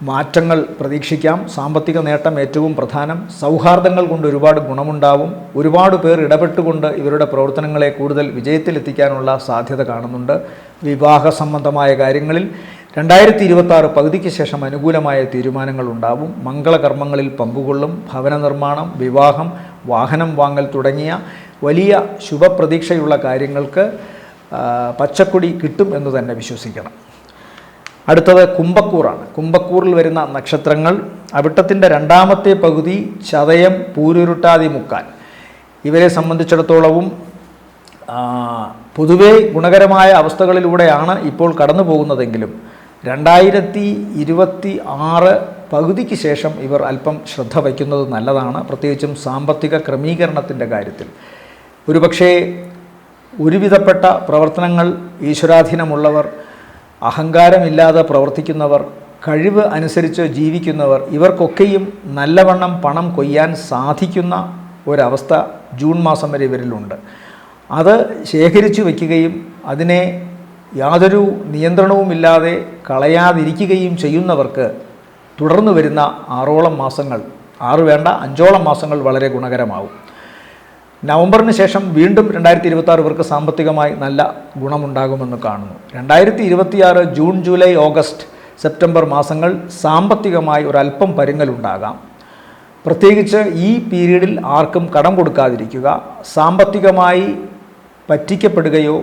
മാറ്റങ്ങൾ പ്രതീക്ഷിക്കാം. സാമ്പത്തിക നേട്ടം ഏറ്റവും പ്രധാനം. സൗഹാർദ്ദങ്ങൾ കൊണ്ട് ഒരുപാട് ഗുണമുണ്ടാവും. ഒരുപാട് പേർ ഇടപെട്ടുകൊണ്ട് ഇവരുടെ പ്രവർത്തനങ്ങളെ കൂടുതൽ വിജയത്തിലെത്തിക്കാനുള്ള സാധ്യത കാണുന്നുണ്ട്. വിവാഹ സംബന്ധമായ കാര്യങ്ങളിൽ 2026 പകുതിക്ക് ശേഷം അനുകൂലമായ തീരുമാനങ്ങൾ ഉണ്ടാവും. മംഗളകർമ്മങ്ങളിൽ പങ്കുകൊള്ളും. ഭവന നിർമ്മാണം, വിവാഹം, വാഹനം വാങ്ങൽ തുടങ്ങിയ വലിയ ശുഭപ്രതീക്ഷയുള്ള കാര്യങ്ങൾക്ക് പച്ചക്കൊടി കിട്ടും എന്ന് തന്നെ വിശ്വസിക്കണം. അടുത്തത് കുംഭക്കൂറാണ്. കുംഭക്കൂറിൽ വരുന്ന നക്ഷത്രങ്ങൾ അവിട്ടത്തിൻ്റെ 2ാമത്തെ പകുതി, ചതയം, പൂരുരുട്ടാതി മുക്കാൽ. ഇവരെ സംബന്ധിച്ചിടത്തോളവും പൊതുവേ ഗുണകരമായ അവസ്ഥകളിലൂടെയാണ് ഇപ്പോൾ കടന്നു പോകുന്നതെങ്കിലും 2026 പകുതിക്ക് ശേഷം ഇവർ അല്പം ശ്രദ്ധ വയ്ക്കുന്നത് നല്ലതാണ്. പ്രത്യേകിച്ചും സാമ്പത്തിക ക്രമീകരണത്തിൻ്റെ കാര്യത്തിൽ. ഒരുപക്ഷേ ഒരുവിധപ്പെട്ട പ്രവർത്തനങ്ങൾ ഈശ്വരാധീനമുള്ളവർ, അഹങ്കാരമില്ലാതെ പ്രവർത്തിക്കുന്നവർ, കഴിവ് അനുസരിച്ച് ജീവിക്കുന്നവർ, ഇവർക്കൊക്കെയും നല്ലവണ്ണം പണം കൊയ്യാൻ സാധിക്കുന്ന ഒരവസ്ഥ ജൂൺ മാസം വരെ ഇവരിലുണ്ട്. അത് ശേഖരിച്ചു വയ്ക്കുകയും അതിനെ യാതൊരു നിയന്ത്രണവുമില്ലാതെ കളയാതിരിക്കുകയും ചെയ്യുന്നവർക്ക് തുടർന്ന് വരുന്ന 6ഓളം മാസങ്ങൾ, 6 വേണ്ട 5ഓളം മാസങ്ങൾ വളരെ ഗുണകരമാവും. നവംബറിന് ശേഷം വീണ്ടും 2026 ഇവർക്ക് സാമ്പത്തികമായി നല്ല ഗുണമുണ്ടാകുമെന്ന് കാണുന്നു. 2026 ജൂൺ, ജൂലൈ, ഓഗസ്റ്റ്, സെപ്റ്റംബർ മാസങ്ങൾ സാമ്പത്തികമായി ഒരല്പം പരുങ്ങലുണ്ടാകാം. പ്രത്യേകിച്ച് ഈ പീരീഡിൽ ആർക്കും കടം കൊടുക്കാതിരിക്കുക. സാമ്പത്തികമായി പറ്റിക്കപ്പെടുകയോ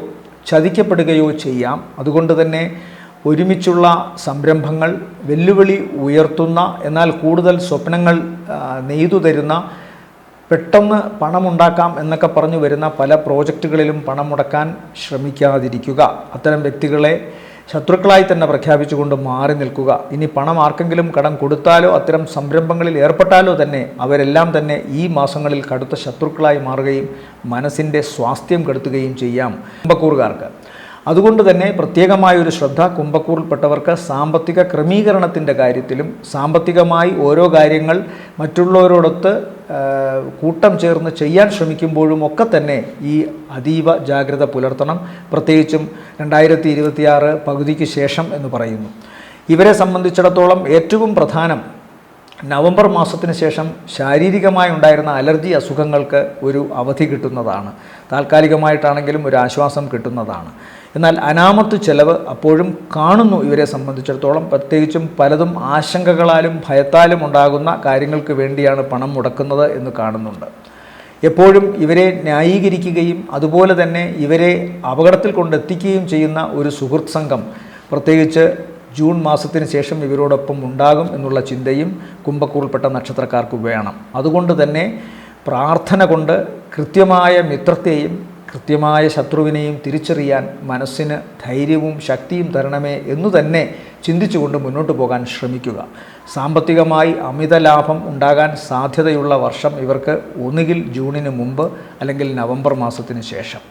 ചതിക്കപ്പെടുകയോ ചെയ്യാം. അതുകൊണ്ട് തന്നെ ഒരുമിച്ചുള്ള സംരംഭങ്ങൾ, വെല്ലുവിളി ഉയർത്തുന്ന എന്നാൽ കൂടുതൽ സ്വപ്നങ്ങൾ നെയ്തു തരുന്ന, പെട്ടെന്ന് പണമുണ്ടാക്കാം എന്നൊക്കെ പറഞ്ഞു വരുന്ന പല പ്രോജക്റ്റുകളിലും പണം മുടക്കാൻ ശ്രമിക്കാതിരിക്കുക. അത്തരം വ്യക്തികളെ ശത്രുക്കളായി തന്നെ പ്രഖ്യാപിച്ചുകൊണ്ട് മാറി നിൽക്കുക. ഇനി പണം ആർക്കെങ്കിലും കടം കൊടുത്താലോ അത്തരം സംരംഭങ്ങളിൽ ഏർപ്പെട്ടാലോ തന്നെ അവരെല്ലാം തന്നെ ഈ മാസങ്ങളിൽ കടുത്ത ശത്രുക്കളായി മാറുകയും മനസ്സിൻ്റെ സ്വാസ്ഥ്യം കെടുത്തുകയും ചെയ്യാം കുംഭക്കൂറുകാർക്ക്. അതുകൊണ്ട് തന്നെ പ്രത്യേകമായൊരു ശ്രദ്ധ കുംഭക്കൂറിൽപ്പെട്ടവർക്ക് സാമ്പത്തിക ക്രമീകരണത്തിൻ്റെ കാര്യത്തിലും സാമ്പത്തികമായി ഓരോ കാര്യങ്ങൾ മറ്റുള്ളവരോടൊത്ത് കൂട്ടം ചേർന്ന് ചെയ്യാൻ ശ്രമിക്കുമ്പോഴും ഒക്കെ തന്നെ ഈ അതീവ ജാഗ്രത പുലർത്തണം. പ്രത്യേകിച്ചും 2026 പകുതിക്ക് ശേഷം എന്ന് പറയുന്നു. ഇവരെ സംബന്ധിച്ചിടത്തോളം ഏറ്റവും പ്രധാനം നവംബർ മാസത്തിന് ശേഷം ശാരീരികമായി ഉണ്ടായിരുന്ന അലർജി അസുഖങ്ങൾക്ക് ഒരു അവധി കിട്ടുന്നതാണ്. താൽക്കാലികമായിട്ടാണെങ്കിലും ഒരു ആശ്വാസം കിട്ടുന്നതാണ്. എന്നാൽ അനാമത്ത് ചെലവ് അപ്പോഴും കാണുന്നു ഇവരെ സംബന്ധിച്ചിടത്തോളം. പ്രത്യേകിച്ചും പലതും ആശങ്കകളാലും ഭയത്താലും ഉണ്ടാകുന്ന കാര്യങ്ങൾക്ക് വേണ്ടിയാണ് പണം മുടക്കുന്നത് എന്ന് കാണുന്നുണ്ട്. എപ്പോഴും ഇവരെ ന്യായീകരിക്കുകയും അതുപോലെ തന്നെ ഇവരെ അപകടത്തിൽ കൊണ്ടെത്തിക്കുകയും ചെയ്യുന്ന ഒരു സുഹൃത്ത് സംഘം പ്രത്യേകിച്ച് ജൂൺ മാസത്തിന് ശേഷം ഇവരോടൊപ്പം ഉണ്ടാകും എന്നുള്ള ചിന്തയും കുംഭക്കൂറിൽപ്പെട്ട നക്ഷത്രക്കാർക്ക് വേണം. അതുകൊണ്ട് തന്നെ പ്രാർത്ഥന കൊണ്ട് കൃത്യമായ മിത്രത്തെയും കൃത്യമായ ശത്രുവിനെയും തിരിച്ചറിയാൻ മനസ്സിന് ധൈര്യവും ശക്തിയും തരണമേ എന്നു തന്നെ ചിന്തിച്ചുകൊണ്ട് മുന്നോട്ട് പോകാൻ ശ്രമിക്കുക. സാമ്പത്തികമായി അമിത ലാഭം ഉണ്ടാകാൻ സാധ്യതയുള്ള വർഷം ഇവർക്ക് ഒന്നുകിൽ ജൂണിന് മുമ്പ് അല്ലെങ്കിൽ നവംബർ മാസത്തിന് ശേഷം.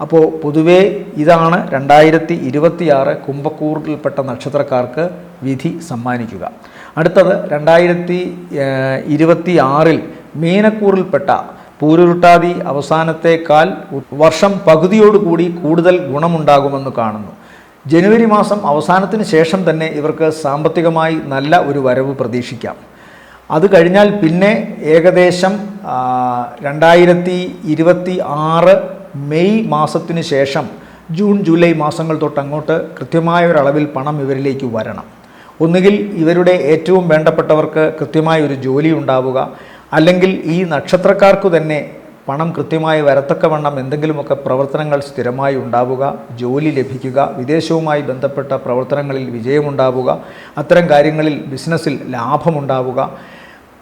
അപ്പോൾ പൊതുവേ ഇതാണ് 2026 കുംഭക്കൂറിൽപ്പെട്ട നക്ഷത്രക്കാർക്ക് വിധി സമ്മാനിക്കുക. അടുത്തത് 2026 മീനക്കൂറിൽപ്പെട്ട പൂരുരുട്ടാതി അവസാനത്തേക്കാൾ വർഷം പകുതിയോടുകൂടി കൂടുതൽ ഗുണമുണ്ടാകുമെന്ന് കാണുന്നു. ജനുവരി മാസം അവസാനത്തിന് ശേഷം തന്നെ ഇവർക്ക് സാമ്പത്തികമായി നല്ല ഒരു വരവ് പ്രതീക്ഷിക്കാം. അത് കഴിഞ്ഞാൽ പിന്നെ ഏകദേശം 2026 മെയ് മാസത്തിന് ശേഷം ജൂൺ, ജൂലൈ മാസങ്ങൾ തൊട്ടങ്ങോട്ട് കൃത്യമായ ഒരളവിൽ പണം ഇവരിലേക്ക് വരണം. ഒന്നുകിൽ ഇവരുടെ ഏറ്റവും വേണ്ടപ്പെട്ടവർക്ക് കൃത്യമായ ഒരു ജോലി ഉണ്ടാവുക, അല്ലെങ്കിൽ ഈ നക്ഷത്രക്കാർക്ക് തന്നെ പണം കൃത്യമായി വരത്തക്കവണ്ണം എന്തെങ്കിലുമൊക്കെ പ്രവർത്തനങ്ങൾ സ്ഥിരമായി ഉണ്ടാവുക, ജോലി ലഭിക്കുക, വിദേശവുമായി ബന്ധപ്പെട്ട പ്രവർത്തനങ്ങളിൽ വിജയമുണ്ടാവുക, അത്തരം കാര്യങ്ങളിൽ ബിസിനസ്സിൽ ലാഭമുണ്ടാവുക,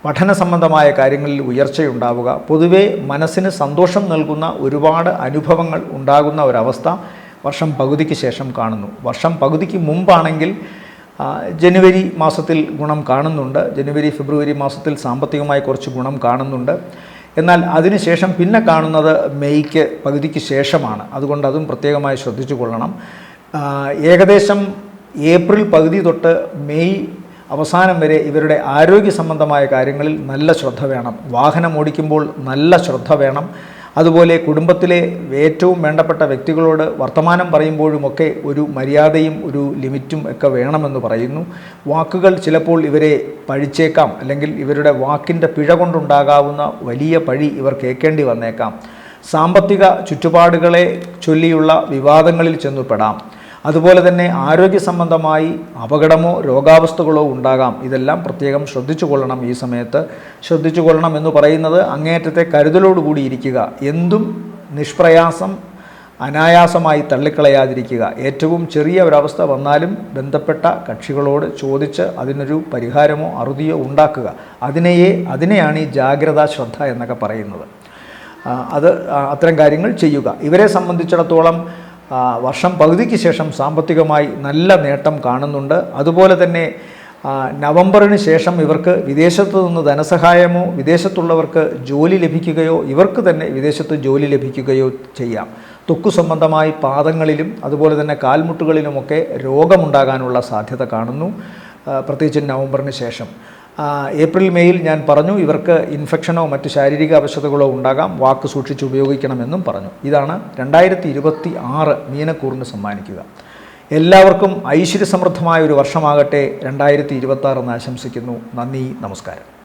പഠന സംബന്ധമായ കാര്യങ്ങളിൽ ഉയർച്ചയുണ്ടാവുക, പൊതുവെ മനസ്സിന് സന്തോഷം നൽകുന്ന ഒരുപാട് അനുഭവങ്ങൾ ഉണ്ടാകുന്ന ഒരവസ്ഥ വർഷം പകുതിക്ക് ശേഷം കാണുന്നു. വർഷം പകുതിക്ക് മുമ്പാണെങ്കിൽ ജനുവരി മാസത്തിൽ ഗുണം കാണുന്നുണ്ട്. ജനുവരി, ഫെബ്രുവരി മാസത്തിൽ സാമ്പത്തികമായി കുറച്ച് ഗുണം കാണുന്നുണ്ട്. എന്നാൽ അതിനുശേഷം പിന്നെ കാണുന്നത് മെയ്ക്ക് പകുതിക്ക് ശേഷമാണ്. അതുകൊണ്ട് അതും പ്രത്യേകമായി ശ്രദ്ധിച്ചു കൊള്ളണം. ഏകദേശം ഏപ്രിൽ പകുതി തൊട്ട് മെയ് അവസാനം വരെ ഇവരുടെ ആരോഗ്യ സംബന്ധമായ കാര്യങ്ങളിൽ നല്ല ശ്രദ്ധ വേണം. വാഹനം ഓടിക്കുമ്പോൾ നല്ല ശ്രദ്ധ വേണം. അതുപോലെ കുടുംബത്തിലെ ഏറ്റവും വേണ്ടപ്പെട്ട വ്യക്തികളോട് വർത്തമാനം പറയുമ്പോഴുമൊക്കെ ഒരു മര്യാദയും ഒരു ലിമിറ്റും ഒക്കെ വേണമെന്ന് പറയുന്നു. വാക്കുകൾ ചിലപ്പോൾ ഇവരെ പഴിച്ചേക്കാം, അല്ലെങ്കിൽ ഇവരുടെ വാക്കിൻ്റെ പിഴ കൊണ്ടുണ്ടാകാവുന്ന വലിയ പഴി ഇവർ കേൾക്കേണ്ടി വന്നേക്കാം. സാമ്പത്തിക ചുറ്റുപാടുകളെ ചൊല്ലിയുള്ള വിവാദങ്ങളിൽ ചെന്നുപെടാം. അതുപോലെ തന്നെ ആരോഗ്യ സംബന്ധമായി അപകടമോ രോഗാവസ്ഥകളോ ഉണ്ടാകാം. ഇതെല്ലാം പ്രത്യേകം ശ്രദ്ധിച്ചു കൊള്ളണം. ഈ സമയത്ത് ശ്രദ്ധിച്ചു കൊള്ളണം എന്ന് പറയുന്നത് അങ്ങേയറ്റത്തെ കരുതലോടുകൂടി ഇരിക്കുക. എന്തും നിഷ്പ്രയാസം അനായാസമായി തള്ളിക്കളയാതിരിക്കുക. ഏറ്റവും ചെറിയ ഒരവസ്ഥ വന്നാലും ബന്ധപ്പെട്ട കക്ഷികളോട് ചോദിച്ച് അതിനൊരു പരിഹാരമോ അറുതിയോ ഉണ്ടാക്കുക. അതിനെയാണ് ഈ ജാഗ്രത, ശ്രദ്ധ എന്നൊക്കെ പറയുന്നത്. അത്തരം കാര്യങ്ങൾ ചെയ്യുക. ഇവരെ സംബന്ധിച്ചിടത്തോളം വർഷം പകുതിക്ക് ശേഷം സാമ്പത്തികമായി നല്ല നേട്ടം കാണുന്നുണ്ട്. അതുപോലെ തന്നെ നവംബറിന് ശേഷം ഇവർക്ക് വിദേശത്തു നിന്ന് ധനസഹായമോ വിദേശത്തുള്ളവർക്ക് ജോലി ലഭിക്കുകയോ ഇവർക്ക് തന്നെ വിദേശത്ത് ജോലി ലഭിക്കുകയോ ചെയ്യാം. ത്വക്ക് സംബന്ധമായി പാദങ്ങളിലും അതുപോലെ തന്നെ കാൽമുട്ടുകളിലുമൊക്കെ രോഗമുണ്ടാകാനുള്ള സാധ്യത കാണുന്നു, പ്രത്യേകിച്ച് നവംബറിന് ശേഷം. ഏപ്രിൽ മെയ്യിൽ ഞാൻ പറഞ്ഞു ഇവർക്ക് ഇൻഫെക്ഷനോ മറ്റ് ശാരീരിക അവശതകളോ ഉണ്ടാകാം, വാക്ക് സൂക്ഷിച്ച് ഉപയോഗിക്കണമെന്നും പറഞ്ഞു. ഇതാണ് 2026 മീനക്കൂറിന് സമ്മാനിക്കുക. എല്ലാവർക്കും ഐശ്വര്യസമൃദ്ധമായ ഒരു വർഷമാകട്ടെ 2026 എന്ന് ആശംസിക്കുന്നു. നന്ദി, നമസ്കാരം.